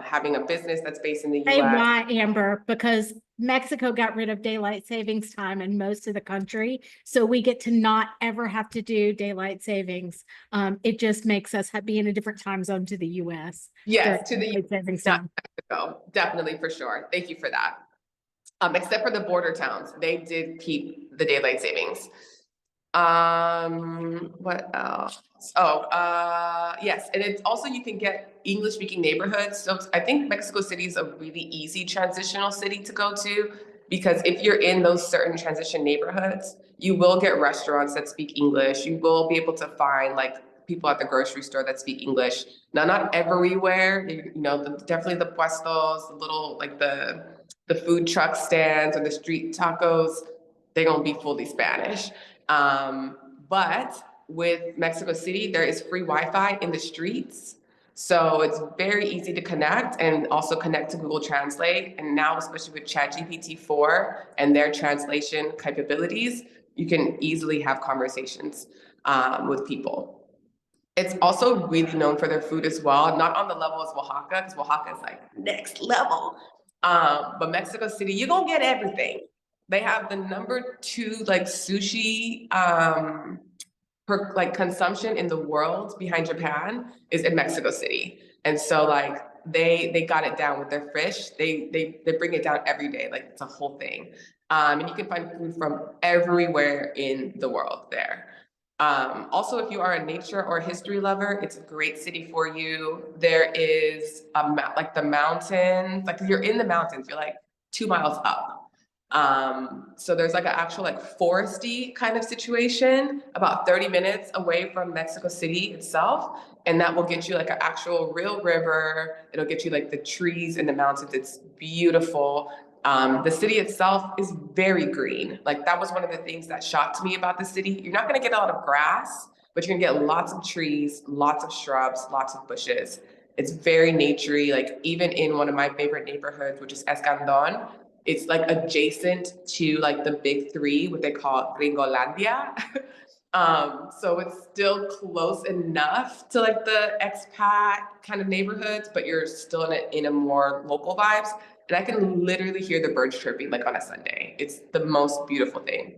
D: having a business that's based in the
B: Hey,
D: US.
B: why, Amber? Because Mexico got rid of daylight savings time in most of the country. So we get to not ever have to do daylight savings. It just makes us be in a different time zone to the US.
D: Yes, to the
B: daylight savings
D: not
B: time.
D: Mexico, definitely for sure. Thank you for that. Except for the border towns, they did keep the daylight savings. What else? Yes, and it's also you can get English speaking neighborhoods. So I think Mexico City is a really easy transitional city to go to because if you're in those certain transition neighborhoods, you will get restaurants that speak English. You will be able to find like people at the grocery store that speak English. Now, not everywhere, definitely the puestos, the little like the food truck stands or the street tacos, they're gonna be fully Spanish. But with Mexico City, there is free Wi-Fi in the streets. So it's very easy to connect and also connect to Google Translate. And now, especially with ChatGPT 4 and their translation capabilities, you can easily have conversations with people. It's also really known for their food as well, not on the level as Oaxaca, because Oaxaca is like next level. But Mexico City, you're gonna get everything. They have the #2 like sushi per like consumption in the world behind Japan is in Mexico City. And so like they got it down with their fish. They bring it down every day, like it's a whole thing. And you can find food from everywhere in the world there. Also, if you are a nature or history lover, it's a great city for you. There is like the mountains, like if you're in the mountains, you're like 2 miles up. So there's like an actual like foresty kind of situation about 30 minutes away from Mexico City itself. And that will get you like an actual real river. It'll get you like the trees in the mountains. It's beautiful. The city itself is very green. Like that was one of the things that shocked me about the city. You're not gonna get a lot of grass, but you're gonna get lots of trees, lots of shrubs, lots of bushes. It's very naturey. Like even in one of my favorite neighborhoods, which is Escandon, it's like adjacent to like the big three, what they call Gringolandia. So it's still close enough to like the expat kind of neighborhoods, but you're still in a more local vibes. And I can literally hear the birds chirping like on a Sunday. It's the most beautiful thing.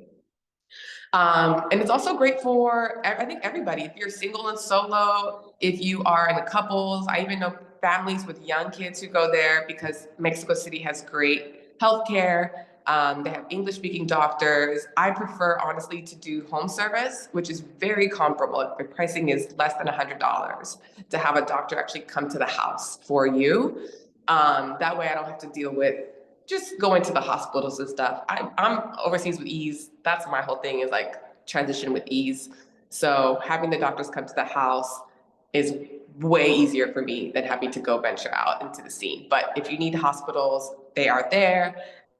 D: And it's also great for, I think, everybody. If you're single and solo, if you are in the couples, I even know families with young kids who go there because Mexico City has great healthcare. They have English-speaking doctors. I prefer, honestly, to do home service, which is very comparable. The pricing is less than $100 to have a doctor actually come to the house for you. That way I don't have to deal with just going to the hospitals and stuff. I'm overseas with ease. That's my whole thing is like transition with ease. So having the doctors come to the house is way easier for me than having to go venture out into the scene. But if you need hospitals, they are there.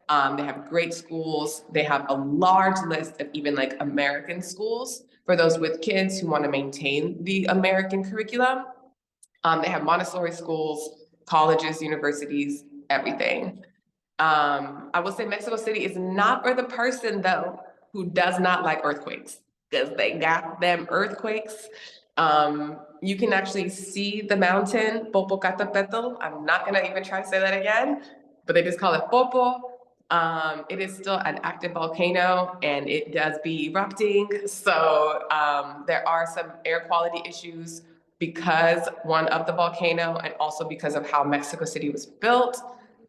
D: They have great schools. They have a large list of even like American schools for those with kids who want to maintain the American curriculum. They have Montessori schools, colleges, universities, everything. I will say Mexico City is not for the person though who does not like earthquakes because they got them earthquakes. You can actually see the mountain, Popocatépetl. I'm not gonna even try to say that again, but they just call it Popo. It is still an active volcano and it does be erupting. So there are some air quality issues because one of the volcano and also because of how Mexico City was built.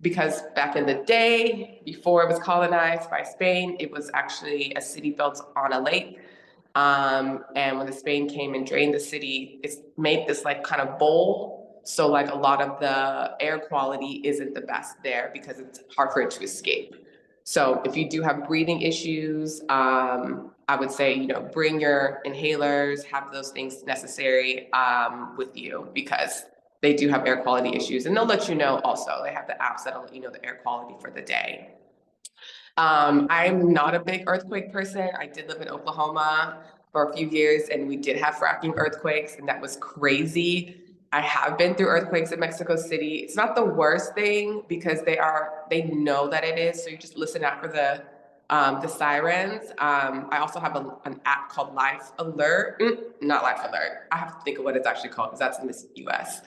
D: Because back in the day, before it was colonized by Spain, it was actually a city built on a lake. And when the Spain came and drained the city, it's made this like kind of bowl. So like a lot of the air quality isn't the best there because it's hard for it to escape. So if you do have breathing issues, I would say, you know, bring your inhalers, have those things necessary with you because they do have air quality issues. And they'll let you know also. They have the apps that'll let you know the air quality for the day. I'm not a big earthquake person. I did live in Oklahoma for a few years and we did have fracking earthquakes and that was crazy. I have been through earthquakes in Mexico City. It's not the worst thing because they know that it is. So you just listen out for the sirens. I also have an app called Life Alert, not Life Alert. I have to think of what it's actually called because that's in the US.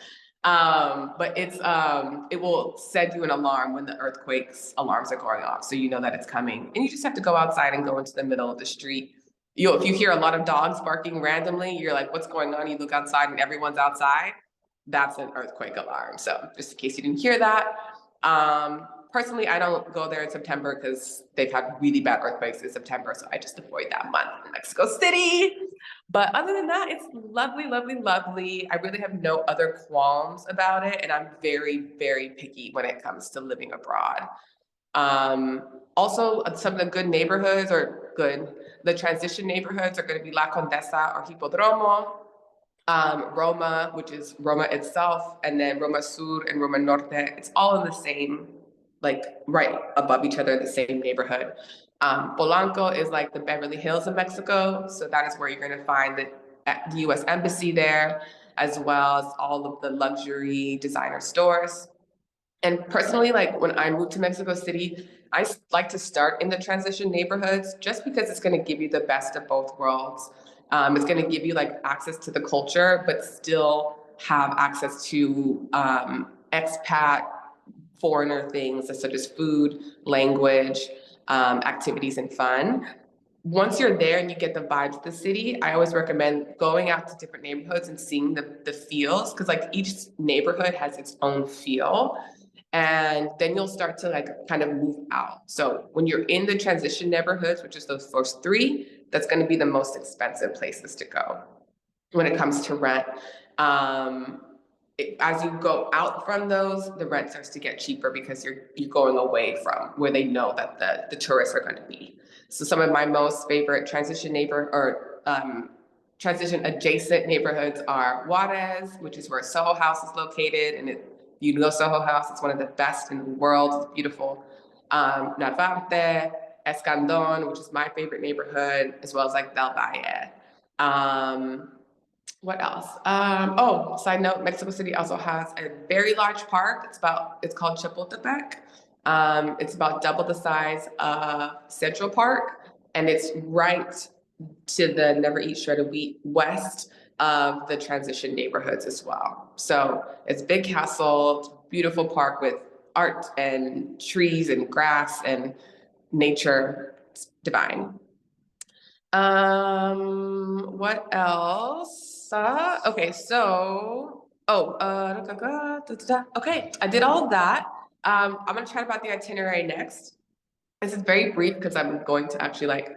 D: But it will send you an alarm when the earthquakes alarms are going off. So you know that it's coming and you just have to go outside and go into the middle of the street. If you hear a lot of dogs barking randomly, you're like, what's going on? You look outside and everyone's outside. That's an earthquake alarm. So just in case you didn't hear that. Personally, I don't go there in September because they've had really bad earthquakes in September. So I just avoid that month in Mexico City. But other than that, it's lovely, lovely, lovely. I really have no other qualms about it. And I'm very, very picky when it comes to living abroad. Also, some of the good neighborhoods the transition neighborhoods are going to be La Condesa or Hipodromo, Roma, which is Roma itself, and then Roma Sur and Roma Norte. It's all in the same, like right above each other in the same neighborhood. Polanco is like the Beverly Hills of Mexico. So that is where you're going to find the US Embassy there, as well as all of the luxury designer stores. And personally, like when I moved to Mexico City, I like to start in the transition neighborhoods just because it's going to give you the best of both worlds. It's going to give you like access to the culture, but still have access to expat foreigner things such as food, language, activities, and fun. Once you're there and you get the vibes of the city, I always recommend going out to different neighborhoods and seeing the feels, because like each neighborhood has its own feel. And then you'll start to like kind of move out. So when you're in the transition neighborhoods, which is those first three, that's going to be the most expensive places to go when it comes to rent. As you go out from those, the rent starts to get cheaper because you're going away from where they know that the tourists are going to be. So some of my most favorite transition transition adjacent neighborhoods are Juarez, which is where Soho House is located, and you know Soho House, it's one of the best in the world. It's beautiful. Narvarte, Escandon, which is my favorite neighborhood, as well as like Del Valle. What else? Side note, Mexico City also has a very large park. It's called Chapultepec. It's about double the size of Central Park, and it's right to the Never Eat Shredded Wheat west of the transition neighborhoods as well. So it's big castle, it's a beautiful park with art and trees and grass and nature. It's divine. What else? Okay, so okay, I did all of that. I'm gonna chat about the itinerary next. This is very brief because I'm going to actually like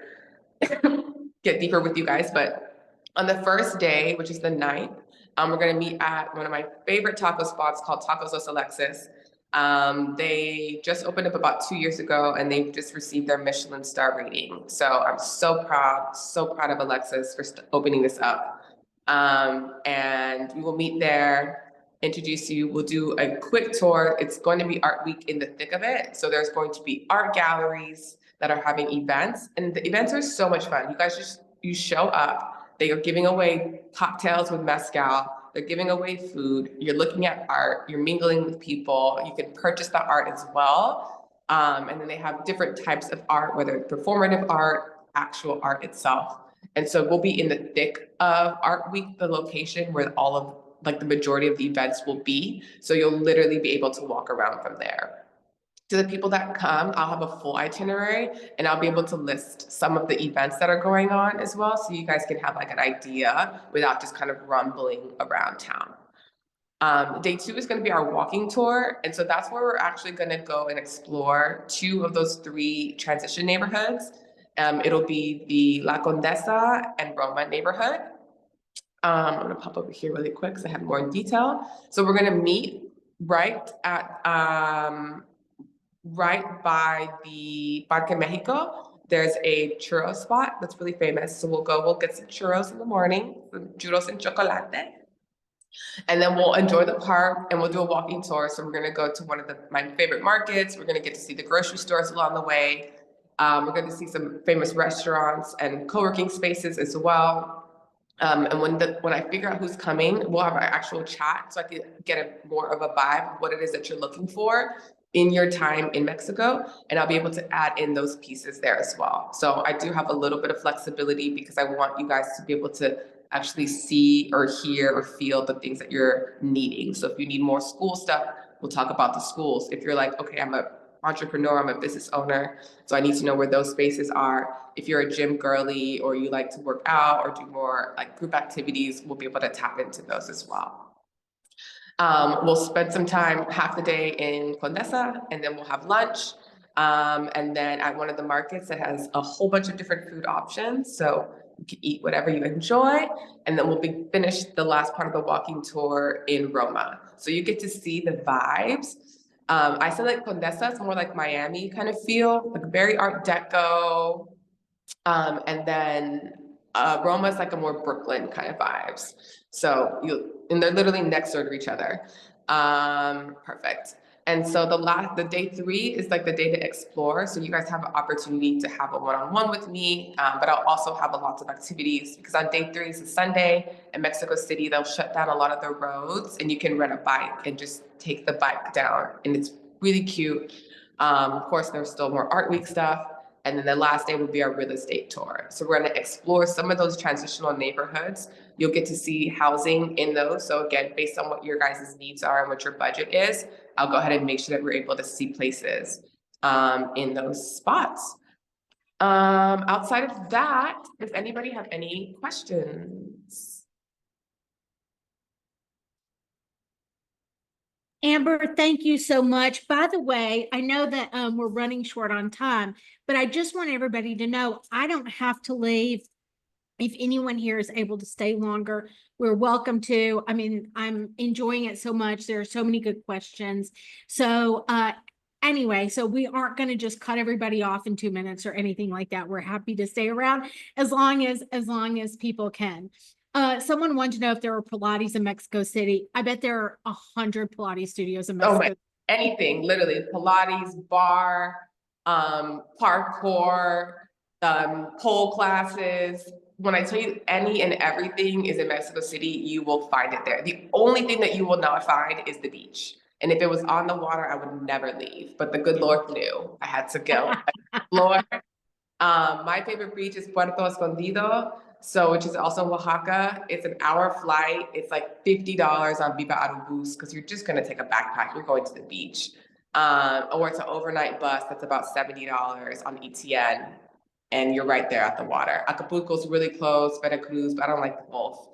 D: get deeper with you guys, but on the first day, which is the 9th, we're gonna meet at one of my favorite taco spots called Tacos Los Alexis. They just opened up about 2 years ago and they've just received their Michelin star rating. So I'm so proud of Alexis for opening this up. And we will meet there, introduce you. We'll do a quick tour. It's going to be Art Week in the thick of it. So there's going to be art galleries that are having events, and the events are so much fun. You guys you show up. They are giving away cocktails with mezcal. They're giving away food. You're looking at art. You're mingling with people. You can purchase the art as well. And then they have different types of art, whether it's performative art, actual art itself. And so we'll be in the thick of Art Week, the location where all of like the majority of the events will be. So you'll literally be able to walk around from there. To the people that come, I'll have a full itinerary and I'll be able to list some of the events that are going on as well. So you guys can have like an idea without just kind of rumbling around town. Day 2 is going to be our walking tour. And so that's where we're actually going to go and explore 2 of those 3 transition neighborhoods. It'll be the La Condesa and Roma neighborhood. I'm going to pop over here really quick because I have more in detail. So we're going to meet right at right by the Parque Mexico. There's a churro spot that's really famous. So we'll get some churros in the morning, some churros and chocolate. And then we'll enjoy the park and we'll do a walking tour. So we're gonna go to one of my favorite markets. We're gonna get to see the grocery stores along the way. We're going to see some famous restaurants and co-working spaces as well. And when I figure out who's coming, we'll have our actual chat so I can get more of a vibe of what it is that you're looking for in your time in Mexico. And I'll be able to add in those pieces there as well. So I do have a little bit of flexibility because I want you guys to be able to actually see or hear or feel the things that you're needing. So if you need more school stuff, we'll talk about the schools. If you're like, okay, I'm an entrepreneur, I'm a business owner, so I need to know where those spaces are. If you're a gym girly or you like to work out or do more like group activities, we'll be able to tap into those as well. We'll spend some time, half the day in Condesa, and then we'll have lunch. And then at one of the markets that has a whole bunch of different food options. So you can eat whatever you enjoy. And then we'll finish the last part of the walking tour in Roma. So you get to see the vibes. I feel like Condesa is more like Miami kind of feel, like very Art Deco. And then Roma is like a more Brooklyn kind of vibes. So and they're literally next door to each other. Perfect. And so the day 3 is like the day to explore. So you guys have an opportunity to have a one-on-one with me, but I'll also have lots of activities because on day 3 is a Sunday in Mexico City, they'll shut down a lot of the roads and you can rent a bike and just take the bike down. And it's really cute. Of course, there's still more Art Week stuff. And then the last day will be our real estate tour. So we're going to explore some of those transitional neighborhoods. You'll get to see housing in those. So again, based on what your guys' needs are and what your budget is, I'll go ahead and make sure that we're able to see places in those spots. Outside of that, does anybody have any questions?
B: Amber, thank you so much. By the way, I know that we're running short on time, but I just want everybody to know I don't have to leave. If anyone here is able to stay longer, we're welcome to. I mean, I'm enjoying it so much. There are so many good questions. So anyway, so we aren't going to just cut everybody off in 2 minutes or anything like that. We're happy to stay around as long as people can. Someone wanted to know if there were Pilates in Mexico City. I bet there are 100 Pilates studios in Mexico.
D: Oh, anything, literally. Pilates, bar, parkour, pole classes. When I tell you any and everything is in Mexico City, you will find it there. The only thing that you will not find is the beach. And if it was on the water, I would never leave. But the good Lord knew I had to go explore. My favorite beach is Puerto Escondido, which is also Oaxaca. It's an hour flight. It's like $50 on Viva Aerobús because you're just gonna take a backpack. You're going to the beach. Or it's an overnight bus that's about $70 on ETN, and you're right there at the water. Acapulco's really close, Veracruz, but I don't like both.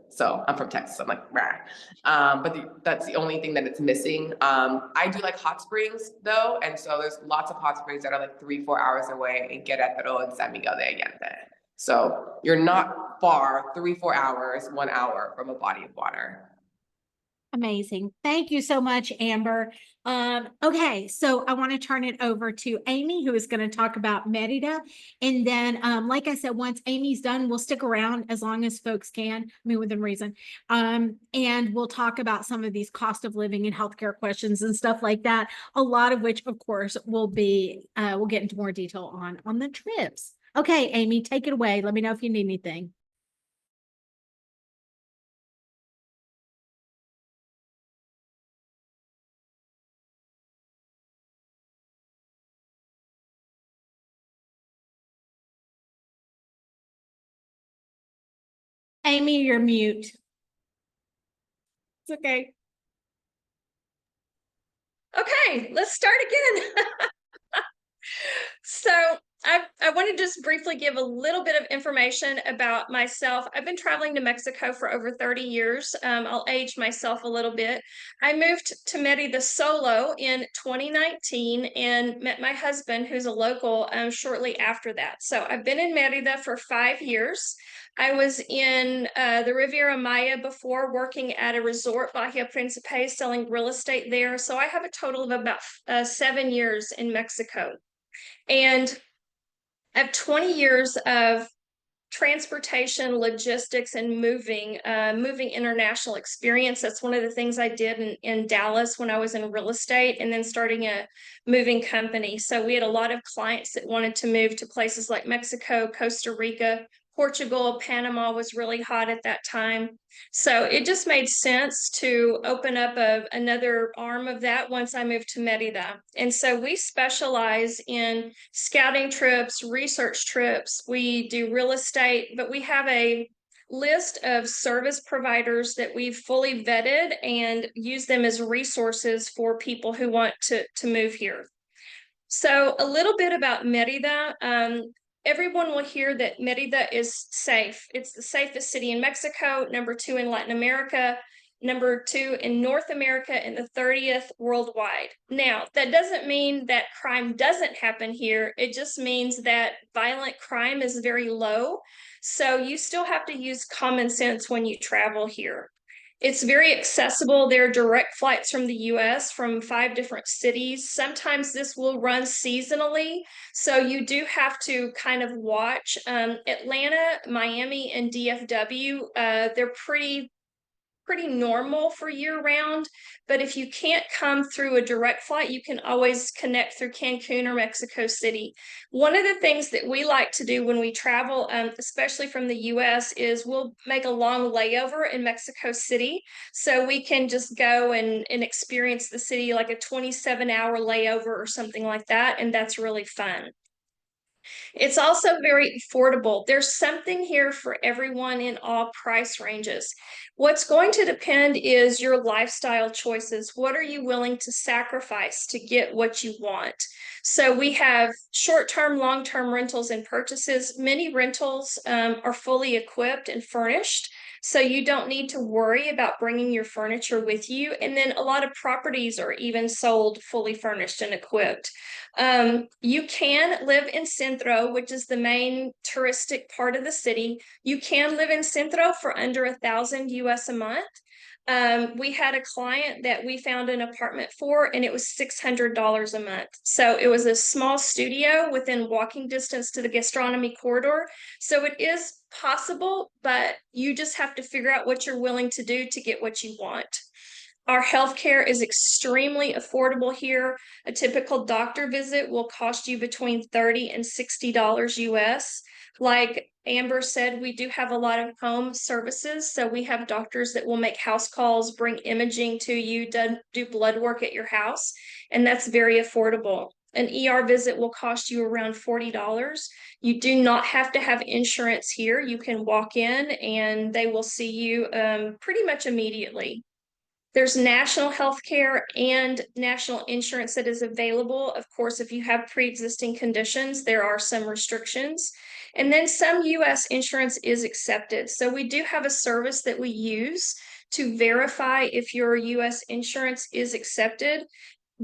D: So I'm from Texas, so I'm like, rah. But that's the only thing that it's missing. I do like hot springs though, and so there's lots of hot springs that are like 3-4 hours away in Querétaro and San Miguel de Allende. So you're not far, 3-4 hours, 1 hour from a body of water.
B: Amazing. Thank you so much, Amber. Okay, so I want to turn it over to Amy, who is going to talk about Mérida. And then, like I said, once Amy's done, we'll stick around as long as folks can, I mean, within reason. And we'll talk about some of these cost of living and healthcare questions and stuff like that. A lot of which, of course, we'll get into more detail on the trips. Okay, Amy, take it away. Let me know if you need anything. Amy, you're mute. It's okay.
E: Okay, let's start again. So I want to just briefly give a little bit of information about myself. I've been traveling to Mexico for over 30 years. I'll age myself a little bit. I moved to Mérida solo in 2019 and met my husband, who's a local, shortly after that. So I've been in Mérida for 5 years. I was in the Riviera Maya before, working at a resort, Bahia Principe, selling real estate there. So I have a total of about 7 years in Mexico. And I have 20 years of transportation, logistics, and moving international experience. That's one of the things I did in Dallas when I was in real estate, and then starting a moving company. So we had a lot of clients that wanted to move to places like Mexico, Costa Rica, Portugal, Panama was really hot at that time. So it just made sense to open up another arm of that once I moved to Mérida. And so we specialize in scouting trips, research trips. We do real estate, but we have a list of service providers that we've fully vetted and use them as resources for people who want to move here. So a little bit about Mérida. Everyone will hear that Mérida is safe. It's the safest city in Mexico, number 2 in Latin America, number 2 in North America, and the 30th worldwide. Now, that doesn't mean that crime doesn't happen here. It just means that violent crime is very low. So you still have to use common sense when you travel here. It's very accessible. There are direct flights from the US from 5 different cities. Sometimes this will run seasonally, so you do have to kind of watch. Atlanta, Miami, and DFW, they're pretty normal for year round, but if you can't come through a direct flight, you can always connect through Cancun or Mexico City. One of the things that we like to do when we travel, especially from the US, is we'll make a long layover in Mexico City, so we can just go and experience the city, like a 27-hour layover or something like that, and that's really fun. It's also very affordable. There's something here for everyone in all price ranges. What's going to depend is your lifestyle choices. What are you willing to sacrifice to get what you want? So we have short-term, long-term rentals and purchases. Many rentals are fully equipped and furnished, so you don't need to worry about bringing your furniture with you. And then a lot of properties are even sold fully furnished and equipped. You can live in Centro, which is the main touristic part of the city. You can live in Centro for under 1,000 US a month. We had a client that we found an apartment for, and it was $600 a month. So it was a small studio within walking distance to the gastronomy corridor. So it is possible, but you just have to figure out what you're willing to do to get what you want. Our healthcare is extremely affordable here. A typical doctor visit will cost you between $30 and $60 US. Like Amber said, we do have a lot of home services. So we have doctors that will make house calls, bring imaging to you, do blood work at your house, and that's very affordable. An ER visit will cost you around $40. You do not have to have insurance here. You can walk in and they will see you pretty much immediately. There's national health care and national insurance that is available. Of course, if you have pre-existing conditions, there are some restrictions. And then some US insurance is accepted. So we do have a service that we use to verify if your US insurance is accepted.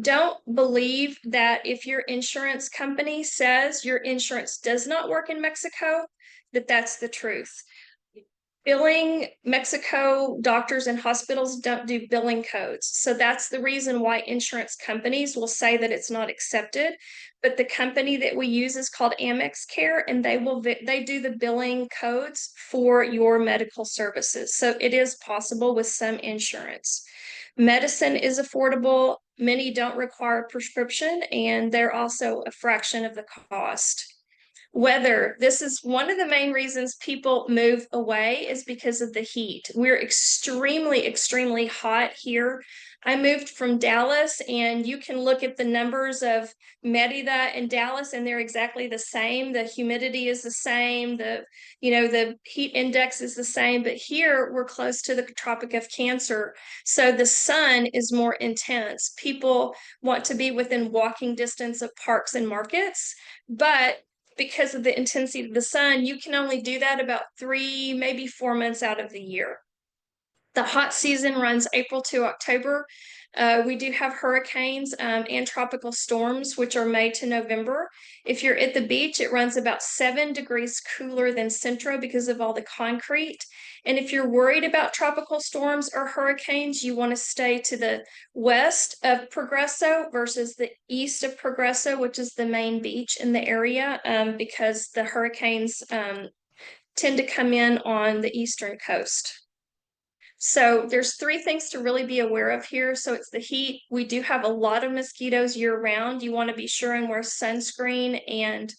E: Don't believe that if your insurance company says your insurance does not work in Mexico, that that's the truth. Billing, Mexico doctors and hospitals don't do billing codes. So that's the reason why insurance companies will say that it's not accepted. But the company that we use is called Amex Care, and they do the billing codes for your medical services. So it is possible with some insurance. Medicine is affordable. Many don't require prescription, and they're also a fraction of the cost. Weather. This is one of the main reasons people move away is because of the heat. We're extremely, extremely hot here. I moved from Dallas, and you can look at the numbers of Mérida and Dallas, and they're exactly the same. The humidity is the same. The heat index is the same, but here we're close to the Tropic of Cancer. So the sun is more intense. People want to be within walking distance of parks and markets, but because of the intensity of the sun, you can only do that about 3, maybe 4 months out of the year. The hot season runs April to October. We do have hurricanes and tropical storms, which are May to November. If you're at the beach, it runs about 7 degrees cooler than Centro because of all the concrete. And if you're worried about tropical storms or hurricanes, you want to stay to the west of Progreso versus the east of Progreso, which is the main beach in the area, because the hurricanes tend to come in on the eastern coast. So there's 3 things to really be aware of here. So it's the heat. We do have a lot of mosquitoes year round. You want to be sure and wear sunscreen and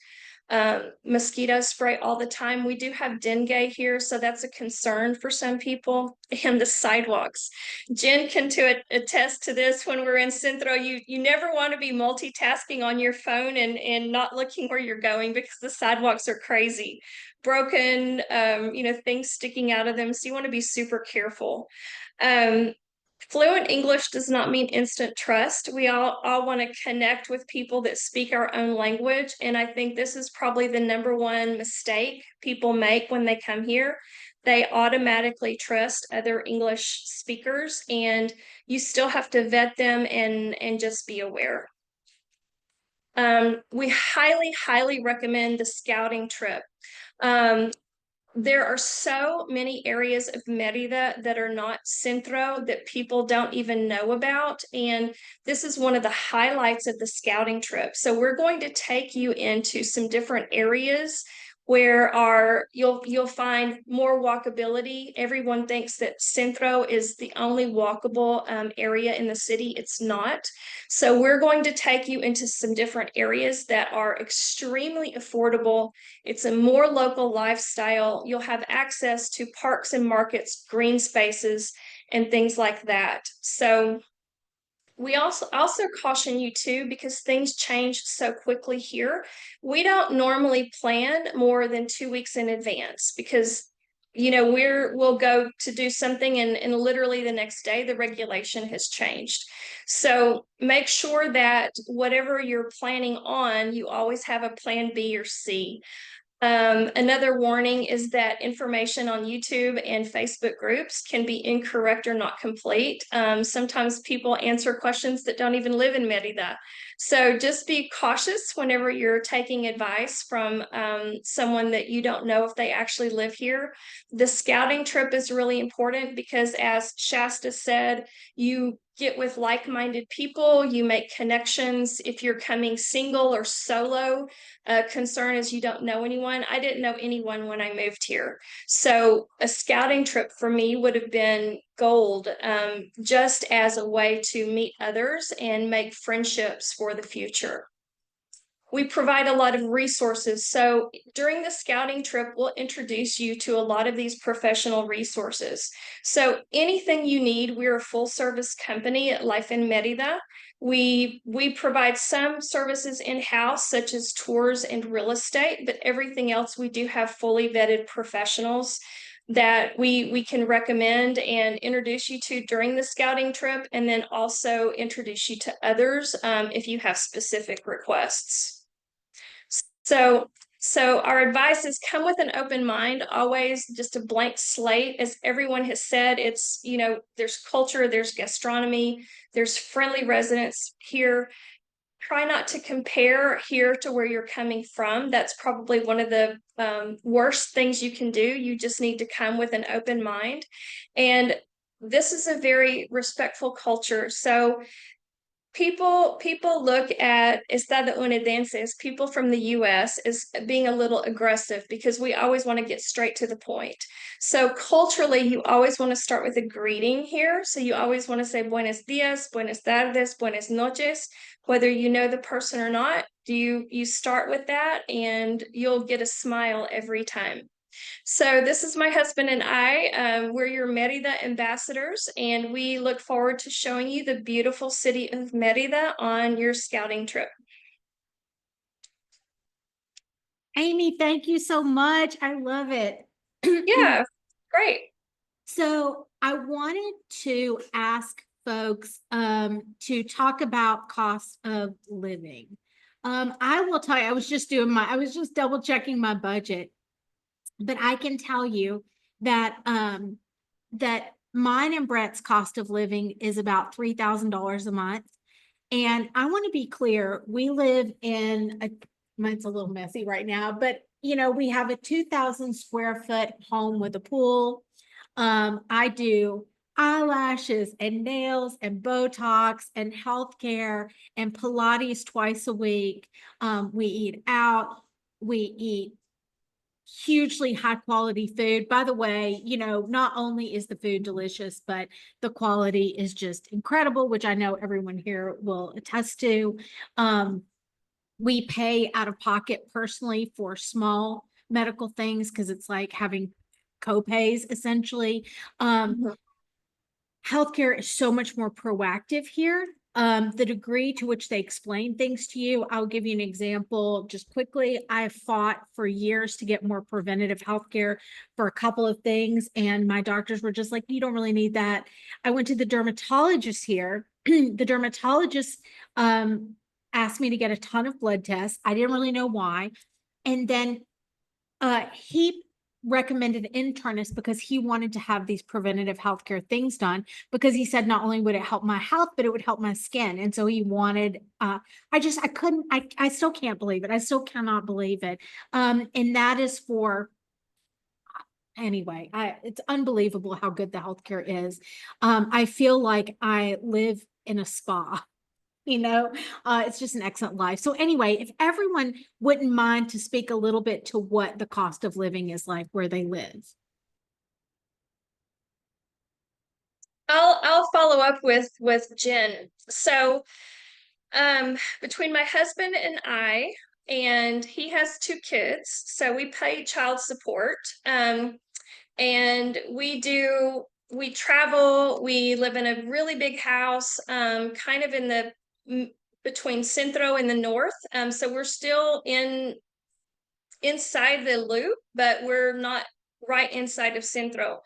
E: mosquito spray all the time. We do have dengue here, so that's a concern for some people. And the sidewalks. Jen can attest to this. When we're in Centro, you never want to be multitasking on your phone and not looking where you're going because the sidewalks are crazy. Broken, things sticking out of them. So you want to be super careful. Fluent English does not mean instant trust. We all want to connect with people that speak our own language. And I think this is probably the number one mistake people make when they come here. They automatically trust other English speakers, and you still have to vet them and just be aware. We highly, highly recommend the scouting trip. There are so many areas of Mérida that are not Centro that people don't even know about. And this is one of the highlights of the scouting trip. So we're going to take you into some different areas where you'll find more walkability. Everyone thinks that Centro is the only walkable area in the city. It's not. So we're going to take you into some different areas that are extremely affordable. It's a more local lifestyle. You'll have access to parks and markets, green spaces, and things like that. So we also caution you too, because things change so quickly here. We don't normally plan more than 2 weeks in advance because we'll go to do something and literally the next day the regulation has changed. So make sure that whatever you're planning on, you always have a plan B or C. Another warning is that information on YouTube and Facebook groups can be incorrect or not complete. Sometimes people answer questions that don't even live in Mérida. So just be cautious whenever you're taking advice from someone that you don't know if they actually live here. The scouting trip is really important because, as Shasta said, you get with like-minded people, you make connections. If you're coming single or solo, concern is you don't know anyone. I didn't know anyone when I moved here. So a scouting trip for me would have been gold, just as a way to meet others and make friendships for the future. We provide a lot of resources. So during the scouting trip, we'll introduce you to a lot of these professional resources. So anything you need, we're a full service company at Life in Mérida. We provide some services in-house, such as tours and real estate, but everything else we do have fully vetted professionals that we can recommend and introduce you to during the scouting trip, and then also introduce you to others if you have specific requests. So our advice is come with an open mind, always just a blank slate. As everyone has said, it's, there's culture, there's gastronomy, there's friendly residents here. Try not to compare here to where you're coming from. That's probably one of the worst things you can do. You just need to come with an open mind. And this is a very respectful culture. So people look at estadounidenses, people from the US, as being a little aggressive because we always want to get straight to the point. So culturally, you always want to start with a greeting here. So you always want to say buenos dias, buenas tardes, buenas noches, whether you know the person or not. You start with that and you'll get a smile every time. So this is my husband and I. We're your Mérida ambassadors, and we look forward to showing you the beautiful city of Mérida on your scouting trip.
B: Amy, thank you so much. I love it.
E: Yeah, great.
B: So I wanted to ask folks to talk about cost of living. I will tell you, I was just double checking my budget, but I can tell you that that mine and Brett's cost of living is about $3,000 a month. And I want to be clear, we live in mine's a little messy right now, but we have a 2,000 square foot home with a pool. I do eyelashes and nails and Botox and healthcare and Pilates twice a week. We eat out. We eat hugely high quality food. By the way, not only is the food delicious, but the quality is just incredible, which I know everyone here will attest to. We pay out of pocket personally for small medical things because it's like having co-pays essentially. Healthcare is so much more proactive here. The degree to which they explain things to you, I'll give you an example just quickly. I fought for years to get more preventative healthcare for a couple of things, and my doctors were just like, you don't really need that. I went to the dermatologist here. The dermatologist asked me to get a ton of blood tests. I didn't really know why. And then he recommended an internist because he wanted to have these preventative healthcare things done, because he said not only would it help my health, but it would help my skin. And so he wanted, I still can't believe it. I still cannot believe it. And that is for, anyway, it's unbelievable how good the healthcare is. I feel like I live in a spa. It's just an excellent life. So anyway, if everyone wouldn't mind to speak a little bit to what the cost of living is like where they live.
E: I'll follow up with Jen. So between my husband and I, and he has 2 kids, so we pay child support. And we travel, we live in a really big house, kind of in the between Centro and the north. So we're still inside the loop, but we're not right inside of Centro.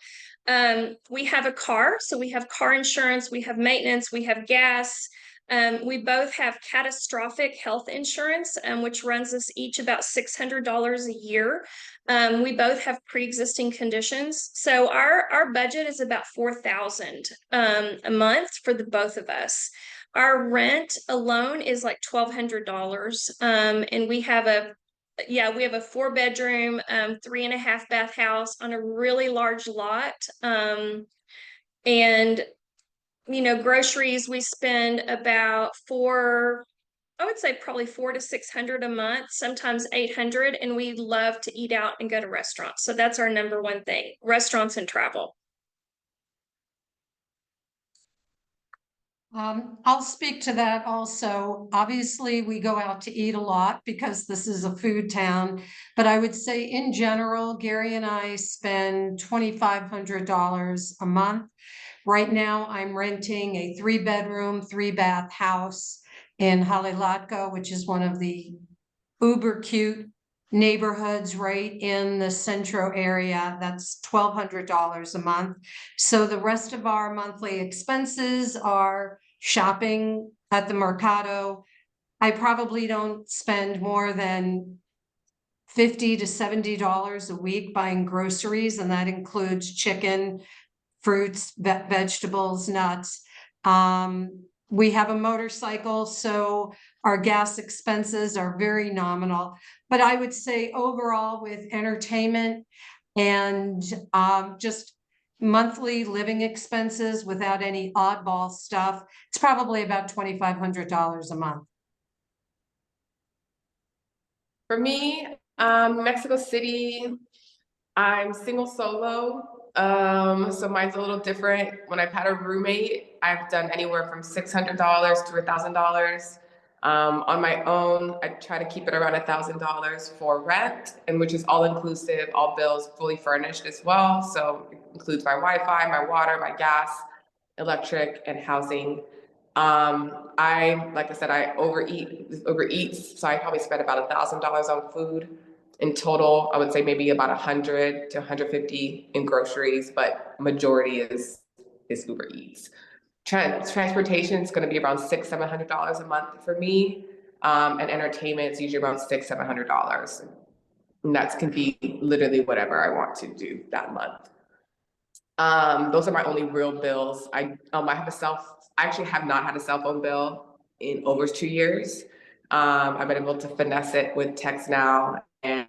E: We have a car, so we have car insurance, we have maintenance, we have gas. We both have catastrophic health insurance, which runs us each about $600 a year. We both have pre-existing conditions. So our budget is about $4,000 a month for the both of us. Our rent alone is like $1,200. And we have a 4-bedroom, 3.5 bath house on a really large lot. And groceries, we spend about I would say probably $400 to $600 a month, sometimes $800. And we love to eat out and go to restaurants. So that's our number one thing, restaurants and travel.
C: I'll speak to that also. Obviously, we go out to eat a lot because this is a food town. But I would say in general, Gary and I spend $2,500 a month. Right now, I'm renting a 3-bedroom, 3-bath house in Halilatko, which is one of the uber cute neighborhoods right in the Centro area. That's $1,200 a month. So the rest of our monthly expenses are shopping at the Mercado. I probably don't spend more than $50 to $70 a week buying groceries, and that includes chicken, fruits, vegetables, nuts. We have a motorcycle, so our gas expenses are very nominal. But I would say overall with entertainment and just monthly living expenses without any oddball stuff, it's probably about $2,500 a month.
D: For me, Mexico City, I'm single solo. So mine's a little different. When I've had a roommate, I've done anywhere from $600 to $1,000. On my own, I try to keep it around $1,000 for rent, and which is all inclusive, all bills fully furnished as well. So it includes my Wi-Fi, my water, my gas, electric, and housing. Like I said, I overeat, so I probably spend about $1,000 on food. In total, I would say maybe about 100 to 150 in groceries, but majority is Uber Eats. Transportation is going to be around $700 a month for me, and entertainment is usually around $700, and that can be literally whatever I want to do that month. Those are my only real bills. I actually have not had a cell phone bill in over 2 years. I've been able to finesse it with text now and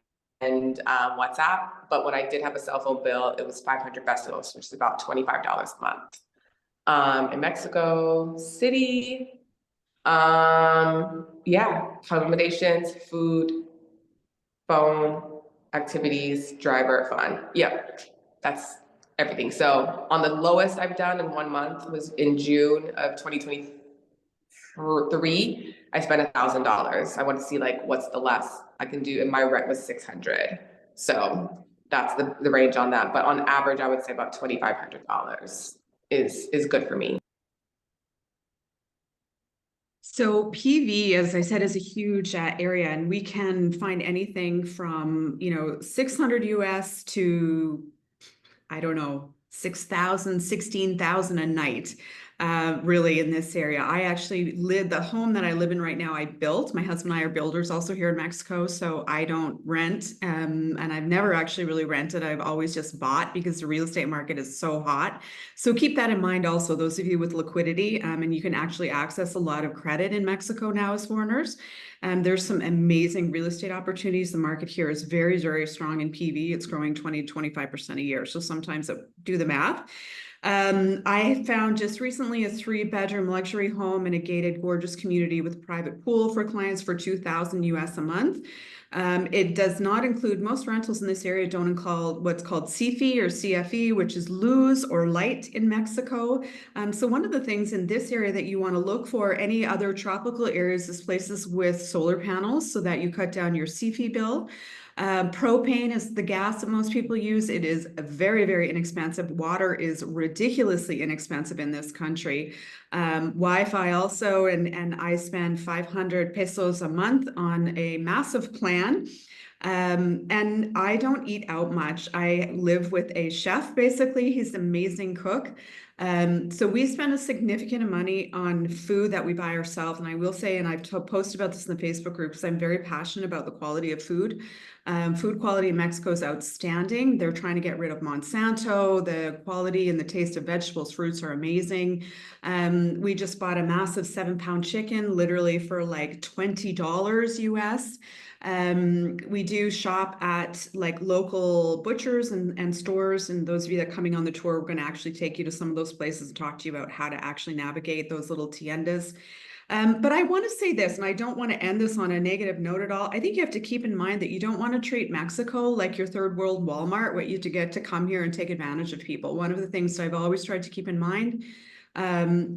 D: WhatsApp. But when I did have a cell phone bill, it was 500 pesos, which is about $25 a month. In Mexico City, yeah, accommodations, food, phone, activities, driver, fun. Yep, that's everything. So on the lowest I've done in 1 month was in June of 2023. I spent $1,000. I want to see like what's the less I can do, and my rent was 600. So that's the range on that. But on average, I would say about $2,500 is good for me.
A: So PV, as I said, is a huge area, and we can find anything from, 600 US to, I don't know, 6,000, 16,000 a night, really in this area. I actually the home that I live in right now, I built. My husband and I are builders also here in Mexico, so I don't rent, and I've never actually really rented. I've always just bought because the real estate market is so hot. So keep that in mind also, those of you with liquidity, and you can actually access a lot of credit in Mexico now as foreigners. There's some amazing real estate opportunities. The market here is very, very strong in PV. It's growing 20 to 25% a year. So sometimes do the math. I found just recently a 3-bedroom luxury home in a gated, gorgeous community with private pool for clients for 2,000 US a month. It does not include, most rentals in this area don't include what's called CFE or CFE, which is luz or light in Mexico. So one of the things in this area that you want to look for, any other tropical areas, is places with solar panels so that you cut down your CFE bill. Propane is the gas that most people use. It is very, very inexpensive. Water is ridiculously inexpensive in this country. Wi-Fi also, and I spend 500 pesos a month on a massive plan. And I don't eat out much. I live with a chef, basically. He's an amazing cook. So we spend a significant amount of money on food that we buy ourselves. And I will say, and I've posted about this in the Facebook group, because I'm very passionate about the quality of food. Food quality in Mexico is outstanding. They're trying to get rid of Monsanto. The quality and the taste of vegetables, fruits are amazing. We just bought a massive 7-pound chicken, literally for like $20 US. We do shop at like local butchers and stores, and those of you that are coming on the tour, we're going to actually take you to some of those places and talk to you about how to actually navigate those little tiendas. But I want to say this, and I don't want to end this on a negative note at all. I think you have to keep in mind that you don't want to treat Mexico like your third world Walmart, where you to get to come here and take advantage of people. One of the things I've always tried to keep in mind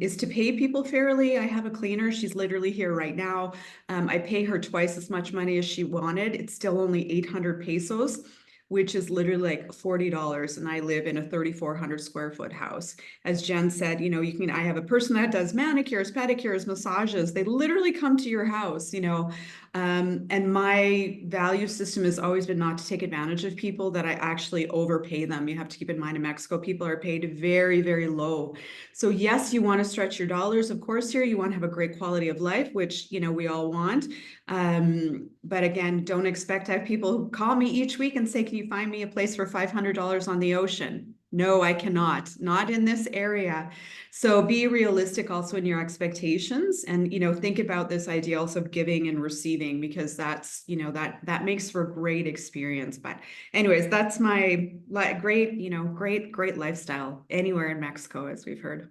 A: is to pay people fairly. I have a cleaner. She's literally here right now. I pay her twice as much money as she wanted. It's still only 800 pesos, which is literally like $40. And I live in a 3,400 square foot house. As Jen said, I have a person that does manicures, pedicures, massages. They literally come to your house, and my value system has always been not to take advantage of people, that I actually overpay them. You have to keep in mind, in Mexico, people are paid very, very low. So yes, you want to stretch your dollars. Of course, here you want to have a great quality of life, which, we all want. But again, don't expect to have people who call me each week and say, can you find me a place for $500 on the ocean? No, I cannot, not in this area. So be realistic also in your expectations and, think about this idea also of giving and receiving, because that's, that makes for a great experience. But anyways, that's my great, great lifestyle anywhere in Mexico, as we've heard.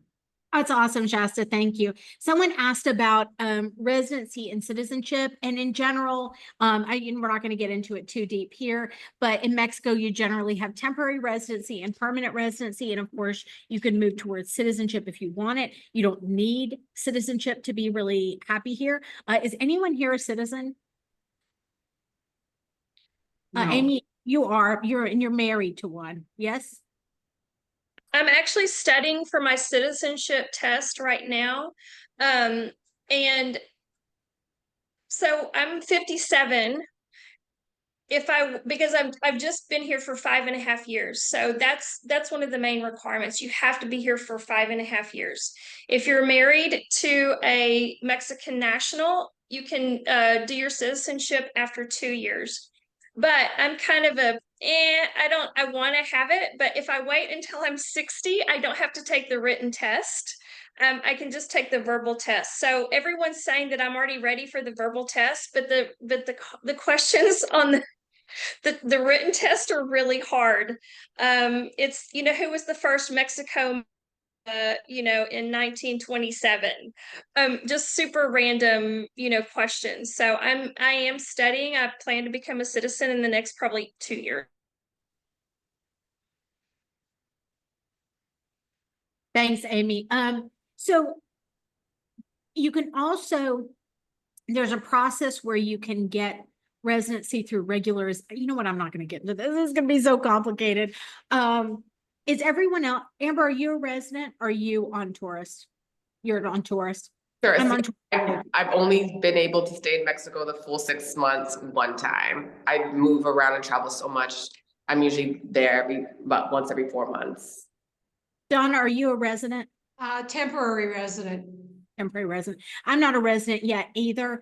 B: That's awesome, Shasta. Thank you. Someone asked about residency and citizenship, and in general, we're not going to get into it too deep here, but in Mexico, you generally have temporary residency and permanent residency, and of course, you can move towards citizenship if you want it. You don't need citizenship to be really happy here. Is anyone here a citizen?
A: No.
B: Amy, you're married to one, yes?
E: I'm actually studying for my citizenship test right now. And so I'm 57. Because I've just been here for 5.5 years. So that's one of the main requirements. You have to be here for 5.5 years. If you're married to a Mexican national, you can do your citizenship after 2 years. But I'm kind of I want to have it, but if I wait until I'm 60, I don't have to take the written test. I can just take the verbal test. So everyone's saying that I'm already ready for the verbal test, but the questions on the written tests are really hard. It's, who was the first Mexico, in 1927? Just super random, questions. So I am studying. I plan to become a citizen in the next probably 2 years.
B: Thanks, Amy. So you can also, there's a process where you can get residency through regulars. You know what? I'm not going to get into this. This is going to be so complicated. Is everyone else, Amber, are you a resident? Or are you on tourist? You're on tourist.
D: Sure.
B: I'm
D: So
B: on
D: I've only been able to stay in Mexico the full 6 months one time. I move around and travel so much. I'm usually there about once every 4 months.
B: Donna, are you a resident?
C: Temporary resident.
B: Temporary resident. I'm not a resident yet either.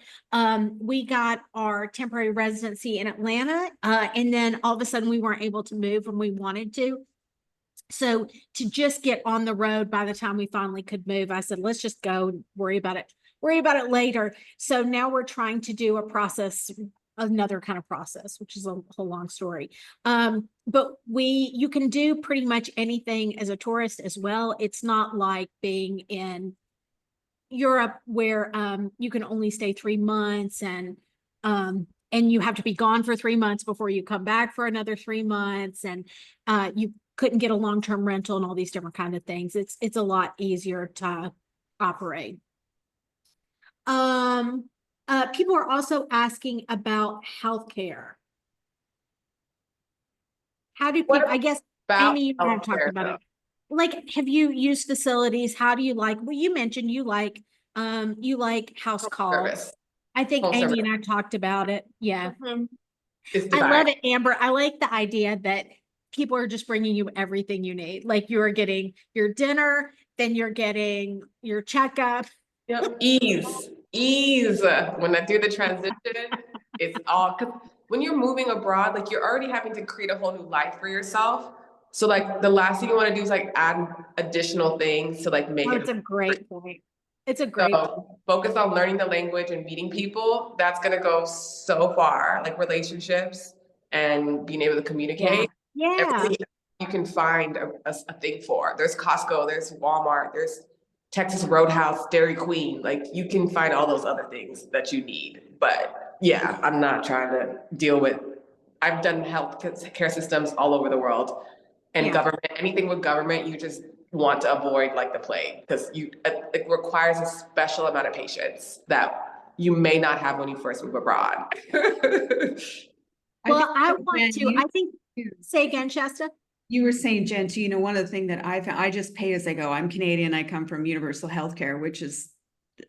B: We got our temporary residency in Atlanta, and then all of a sudden we weren't able to move when we wanted to. So to just get on the road by the time we finally could move, I said, let's just go and worry about it later. So now we're trying to do a process, another kind of process, which is a whole long story. But you can do pretty much anything as a tourist as well. It's not like being in Europe where you can only stay 3 months and you have to be gone for 3 months before you come back for another 3 months, and you couldn't get a long-term rental and all these different kind of things. It's a lot easier to operate. People are also asking about healthcare. How do people, I guess, Amy, you have talked about it. Like, have you used facilities? How do you like, well, you mentioned you like house calls.
D: Service.
B: I think
D: Home
B: Amy
D: service.
B: and I talked about it. Yeah.
D: It's
B: I love
D: divine.
B: it, Amber. I like the idea that people are just bringing you everything you need. Like you are getting your dinner, then you're getting your checkup.
D: Yep. Ease. When I do the transition, it's all, because when you're moving abroad, like you're already having to create a whole new life for yourself. So like the last thing you want to do is like add additional things to like make it.
B: It's a great point. It's a great point.
D: So focus on learning the language and meeting people. That's gonna go so far, like relationships and being able to communicate.
B: Yeah.
D: Everything you can find a thing for. There's Costco, there's Walmart, there's Texas Roadhouse, Dairy Queen. Like you can find all those other things that you need. But yeah, I'm not trying to deal with, I've done health care systems all over the world, and government, anything with government, you just want to avoid like the plague, because it requires a special amount of patience that you may not have when you first move abroad.
B: Say again, Shasta.
A: You were saying, Jen, too, one of the things that I just pay as I go. I'm Canadian. I come from universal healthcare, which is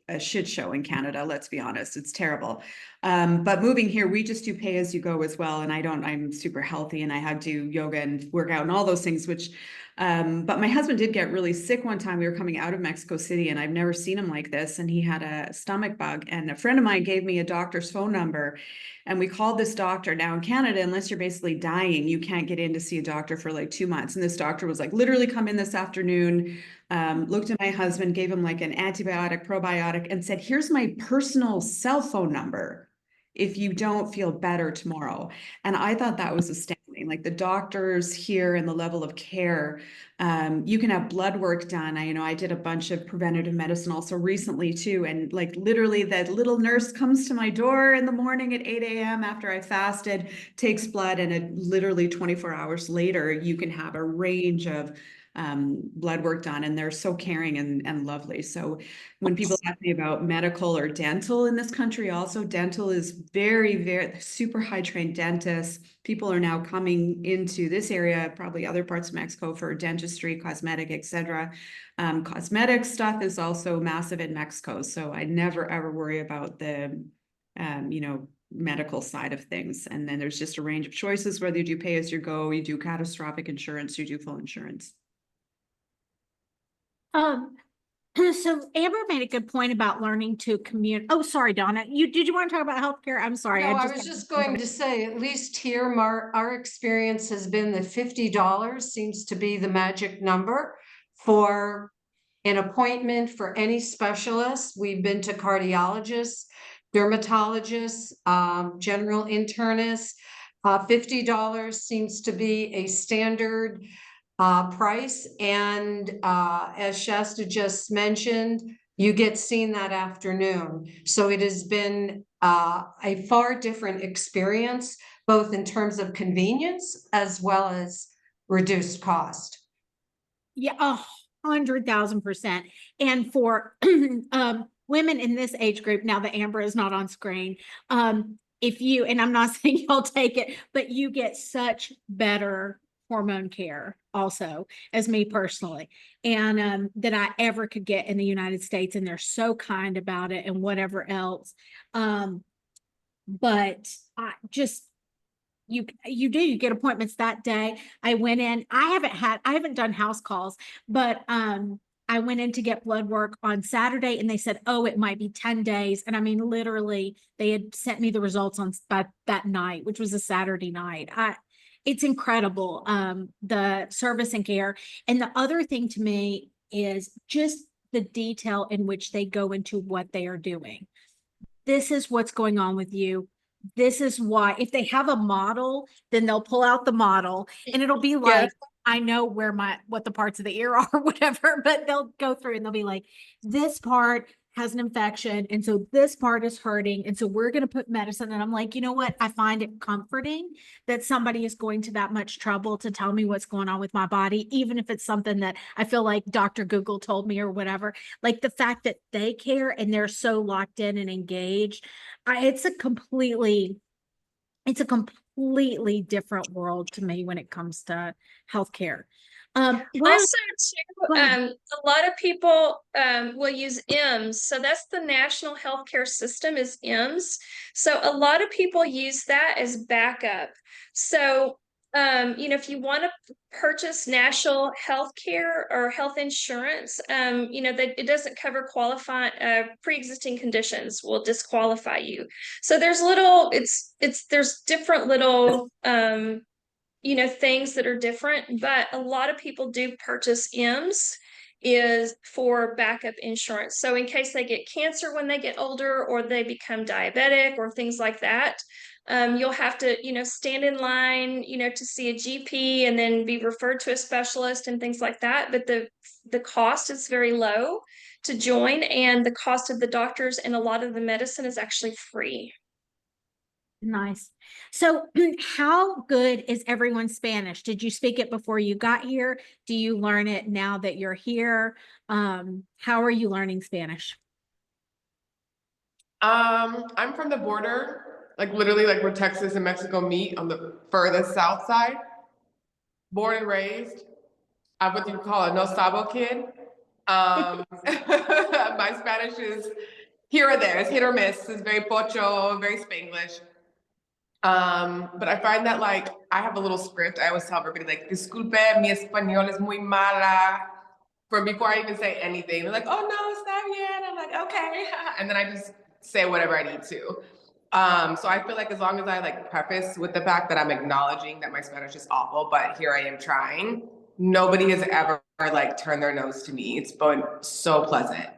A: a shit show in Canada. Let's be honest. It's terrible. But moving here, we just do pay as you go as well. And I'm super healthy and I had to yoga and work out and all those things, which But my husband did get really sick one time. We were coming out of Mexico City, and I've never seen him like this. And he had a stomach bug. And a friend of mine gave me a doctor's phone number. And we called this doctor. Now in Canada, unless you're basically dying, you can't get in to see a doctor for like 2 months. And this doctor was like, literally come in this afternoon, looked at my husband, gave him like an antibiotic, probiotic, and said, here's my personal cell phone number if you don't feel better tomorrow. And I thought that was astounding. Like the doctors here and the level of care. You can have blood work done. I did a bunch of preventative medicine also recently too. And like literally that little nurse comes to my door in the morning at 8 a.m. after I fasted, takes blood, and it literally 24 hours later, you can have a range of blood work done, and they're so caring and lovely. So when people ask me about medical or dental in this country, also dental is very, very super high trained dentists. People are now coming into this area, probably other parts of Mexico, for dentistry, cosmetic, etc. Cosmetic stuff is also massive in Mexico. So I never ever worry about the medical side of things. And then there's just a range of choices, whether you do pay as you go, you do catastrophic insurance, you do full insurance.
B: So Amber made a good point about learning to commute. Oh, sorry, Donna. Did you want to talk about healthcare? I'm sorry.
C: No, I was just going to say, at least here, our experience has been that $50 seems to be the magic number for an appointment for any specialist. We've been to cardiologists, dermatologists, general internists. $50 seems to be a standard price. And as Shasta just mentioned, you get seen that afternoon. So it has been a far different experience, both in terms of convenience as well as reduced cost.
B: Yeah, 100,000%. And for women in this age group, now that Amber is not on screen, if you, and I'm not saying y'all take it, but you get such better hormone care also, as me personally, and that I ever could get in the United States. And they're so kind about it and whatever else. But I just, you get appointments that day. I went in, I haven't done house calls, but I went in to get blood work on Saturday, and they said, oh, it might be 10 days. And I mean, literally they had sent me the results on that night, which was a Saturday night. It's incredible, the service and care. And the other thing to me is just the detail in which they go into what they are doing. This is what's going on with you. This is why. If they have a model, then they'll pull out the model, and it'll be like, I know what the parts of the ear are or whatever, but they'll go through and they'll be like, this part has an infection, and so this part is hurting, and so we're going to put medicine. And I'm like, you know what? I find it comforting that somebody is going to that much trouble to tell me what's going on with my body, even if it's something that I feel like Dr. Google told me or whatever. Like the fact that they care and they're so locked in and engaged, it's a completely different world to me when it comes to healthcare.
E: Also, too, a lot of people will use IMSS. So that's the National Healthcare System is IMSS. So a lot of people use that as backup. So, if you want to purchase national health care or health insurance, that it doesn't cover qualifying pre-existing conditions will disqualify you. So there's there's different little things that are different, but a lot of people do purchase IMSS is for backup insurance. So in case they get cancer when they get older, or they become diabetic or things like that, you'll have to, stand in line, to see a GP and then be referred to a specialist and things like that. But the cost is very low to join, and the cost of the doctors and a lot of the medicine is actually free.
B: Nice. So how good is everyone's Spanish? Did you speak it before you got here? Do you learn it now that you're here? How are you learning Spanish?
D: I'm from the border, like literally like where Texas and Mexico meet on the furthest south side. Born and raised. I'm what you call a no sabo kid. My Spanish is here or there. It's hit or miss. It's very pocho, very Spanglish. But I find that like I have a little script. I always tell everybody like, disculpe, mi español es muy mala. From before I even say anything, they're like, oh no, está bien. I'm like, okay. And then I just say whatever I need to. So I feel like as long as I like preface with the fact that I'm acknowledging that my Spanish is awful, but here I am trying, nobody has ever like turned their nose to me. It's been so pleasant.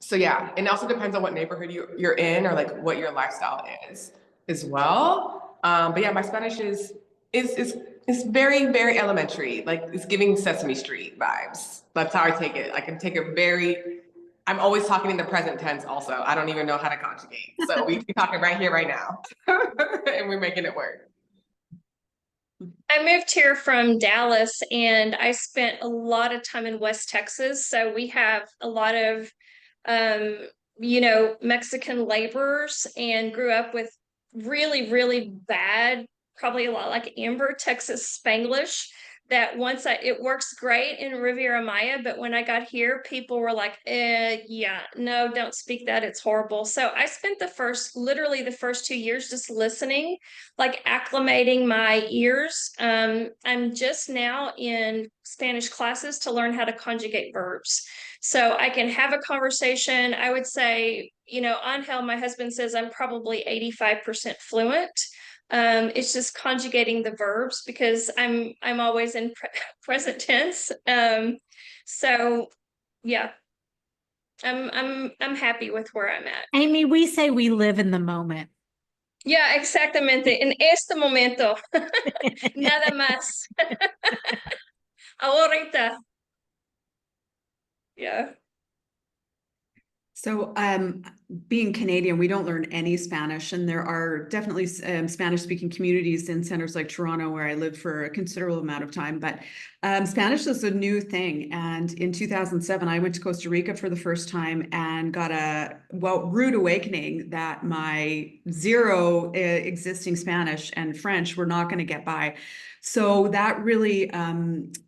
D: So yeah, and it also depends on what neighborhood you're in or like what your lifestyle is as well. But yeah, my Spanish is very, very elementary. Like it's giving Sesame Street vibes. That's how I take it. I can take it very, I'm always talking in the present tense also. I don't even know how to conjugate. So we be talking right here, right now. And we're making it work.
E: I moved here from Dallas and I spent a lot of time in West Texas. So we have a lot of, Mexican laborers and grew up with really, really bad, probably a lot like Amber, Texas Spanglish. That it works great in Riviera Maya, but when I got here, people were like, yeah, no, don't speak that. It's horrible. So I spent literally the first 2 years just listening, like acclimating my ears. I'm just now in Spanish classes to learn how to conjugate verbs. So I can have a conversation. I would say, Angel, my husband says I'm probably 85% fluent. It's just conjugating the verbs because I'm always in present tense. So yeah, I'm happy with where I'm at.
B: Amy, we say we live in the moment.
E: Yeah, exactamente. En este momento, nada más. Ahorita. Yeah.
A: So, being Canadian, we don't learn any Spanish, and there are definitely Spanish-speaking communities in centers like Toronto, where I lived for a considerable amount of time. But Spanish is a new thing, and in 2007, I went to Costa Rica for the first time and got a rude awakening that my zero existing Spanish and French were not going to get by. So that really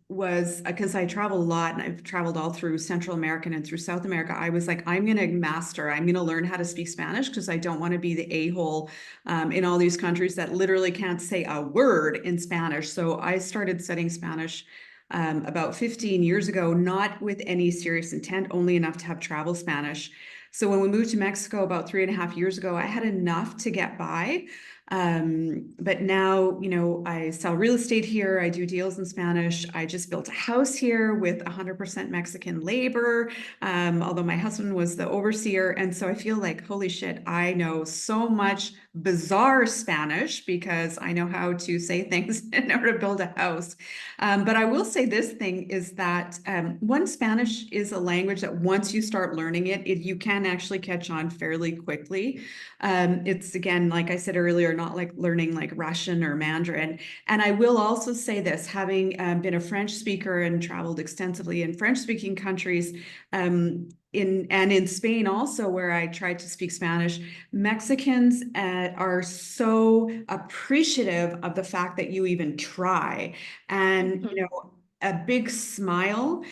A: was because I travel a lot and I've traveled all through Central America and through South America. I was like, I'm going to learn how to speak Spanish because I don't want to be the a-hole in all these countries that literally can't say a word in Spanish. So I started studying Spanish about 15 years ago, not with any serious intent, only enough to have travel Spanish. So when we moved to Mexico about 3.5 years ago, I had enough to get by. But now, I sell real estate here. I do deals in Spanish. I just built a house here with 100% Mexican labor, although my husband was the overseer. And so I feel like, holy shit, I know so much bizarre Spanish because I know how to say things in order to build a house. But I will say this thing is that Spanish is a language that once you start learning it, you can actually catch on fairly quickly. It's again, like I said earlier, not like learning like Russian or Mandarin. And I will also say this, having been a French speaker and traveled extensively in French-speaking countries, in Spain also, where I tried to speak Spanish, Mexicans are so appreciative of the fact that you even try. And, a big smile,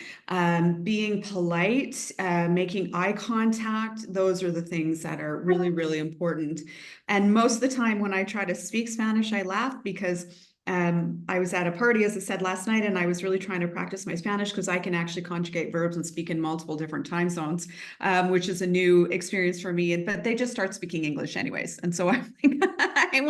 A: being polite, making eye contact. Those are the things that are really, really important. And most of the time when I try to speak Spanish, I laugh because I was at a party, as I said last night, and I was really trying to practice my Spanish because I can actually conjugate verbs and speak in multiple different time zones, which is a new experience for me. But they just start speaking English anyways. And so I'm like, I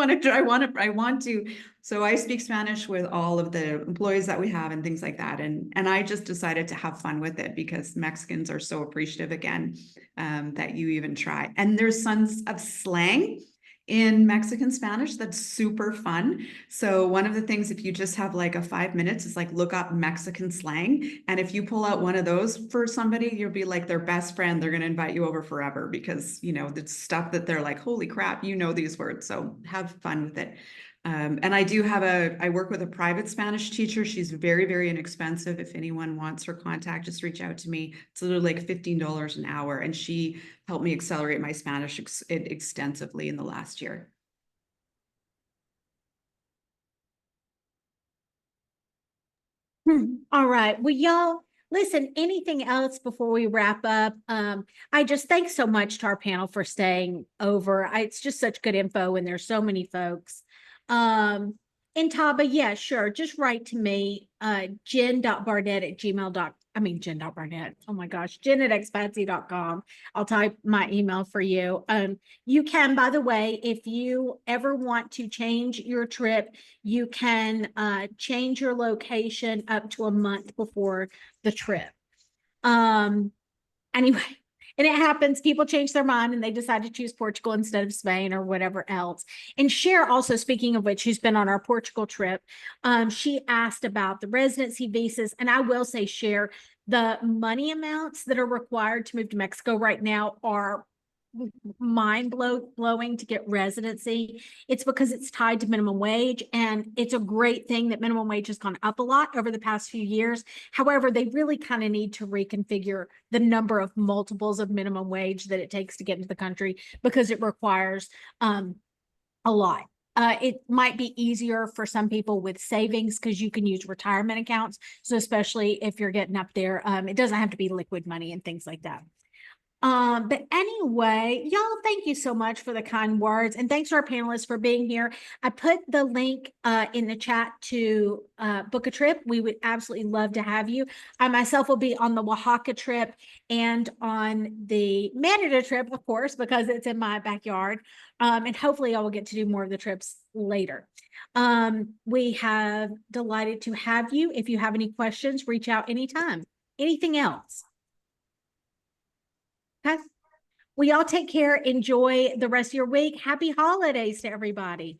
A: want to. So I speak Spanish with all of the employees that we have and things like that. And I just decided to have fun with it because Mexicans are so appreciative again, that you even try. And there's tons of slang in Mexican Spanish that's super fun. So one of the things, if you just have like a 5 minutes, is like look up Mexican slang. And if you pull out one of those for somebody, you'll be like their best friend. They're going to invite you over forever because, the stuff that they're like, holy crap, these words. So have fun with it. And I work with a private Spanish teacher. She's very, very inexpensive. If anyone wants her contact, just reach out to me. It's literally like $15 an hour. And she helped me accelerate my Spanish extensively in the last year.
B: All right. Well, y'all, Listen, anything else before we wrap up? I just thank so much to our panel for staying over. It's just such good info and there's so many folks. And Taba, yeah, sure. Just write to me, jen.barnett@gmail.com. Oh my gosh, jen@expatsy.com. I'll type my email for you. You can, by the way, if you ever want to change your trip, you can change your location up to a month before the trip. Anyway, and it happens, people change their mind and they decide to choose Portugal instead of Spain or whatever else. And Cher, also, speaking of which, who's been on our Portugal trip, she asked about the residency visas. And I will say, Cher, the money amounts that are required to move to Mexico right now are blowing to get residency. It's because it's tied to minimum wage, and it's a great thing that minimum wage has gone up a lot over the past few years. However, they really kind of need to reconfigure the number of multiples of minimum wage that it takes to get into the country, because it requires a lot. It might be easier for some people with savings because you can use retirement accounts. So especially if you're getting up there, it doesn't have to be liquid money and things like that. But anyway, y'all, thank you so much for the kind words, and thanks to our panelists for being here. I put the link in the chat to book a trip. We would absolutely love to have you. I myself will be on the Oaxaca trip and on the Mérida trip, of course, because it's in my backyard. And hopefully I will get to do more of the trips later. We have delighted to have you. If you have any questions, reach out anytime. Anything else? Okay. Well, y'all take care. Enjoy the rest of your week. Happy holidays to everybody.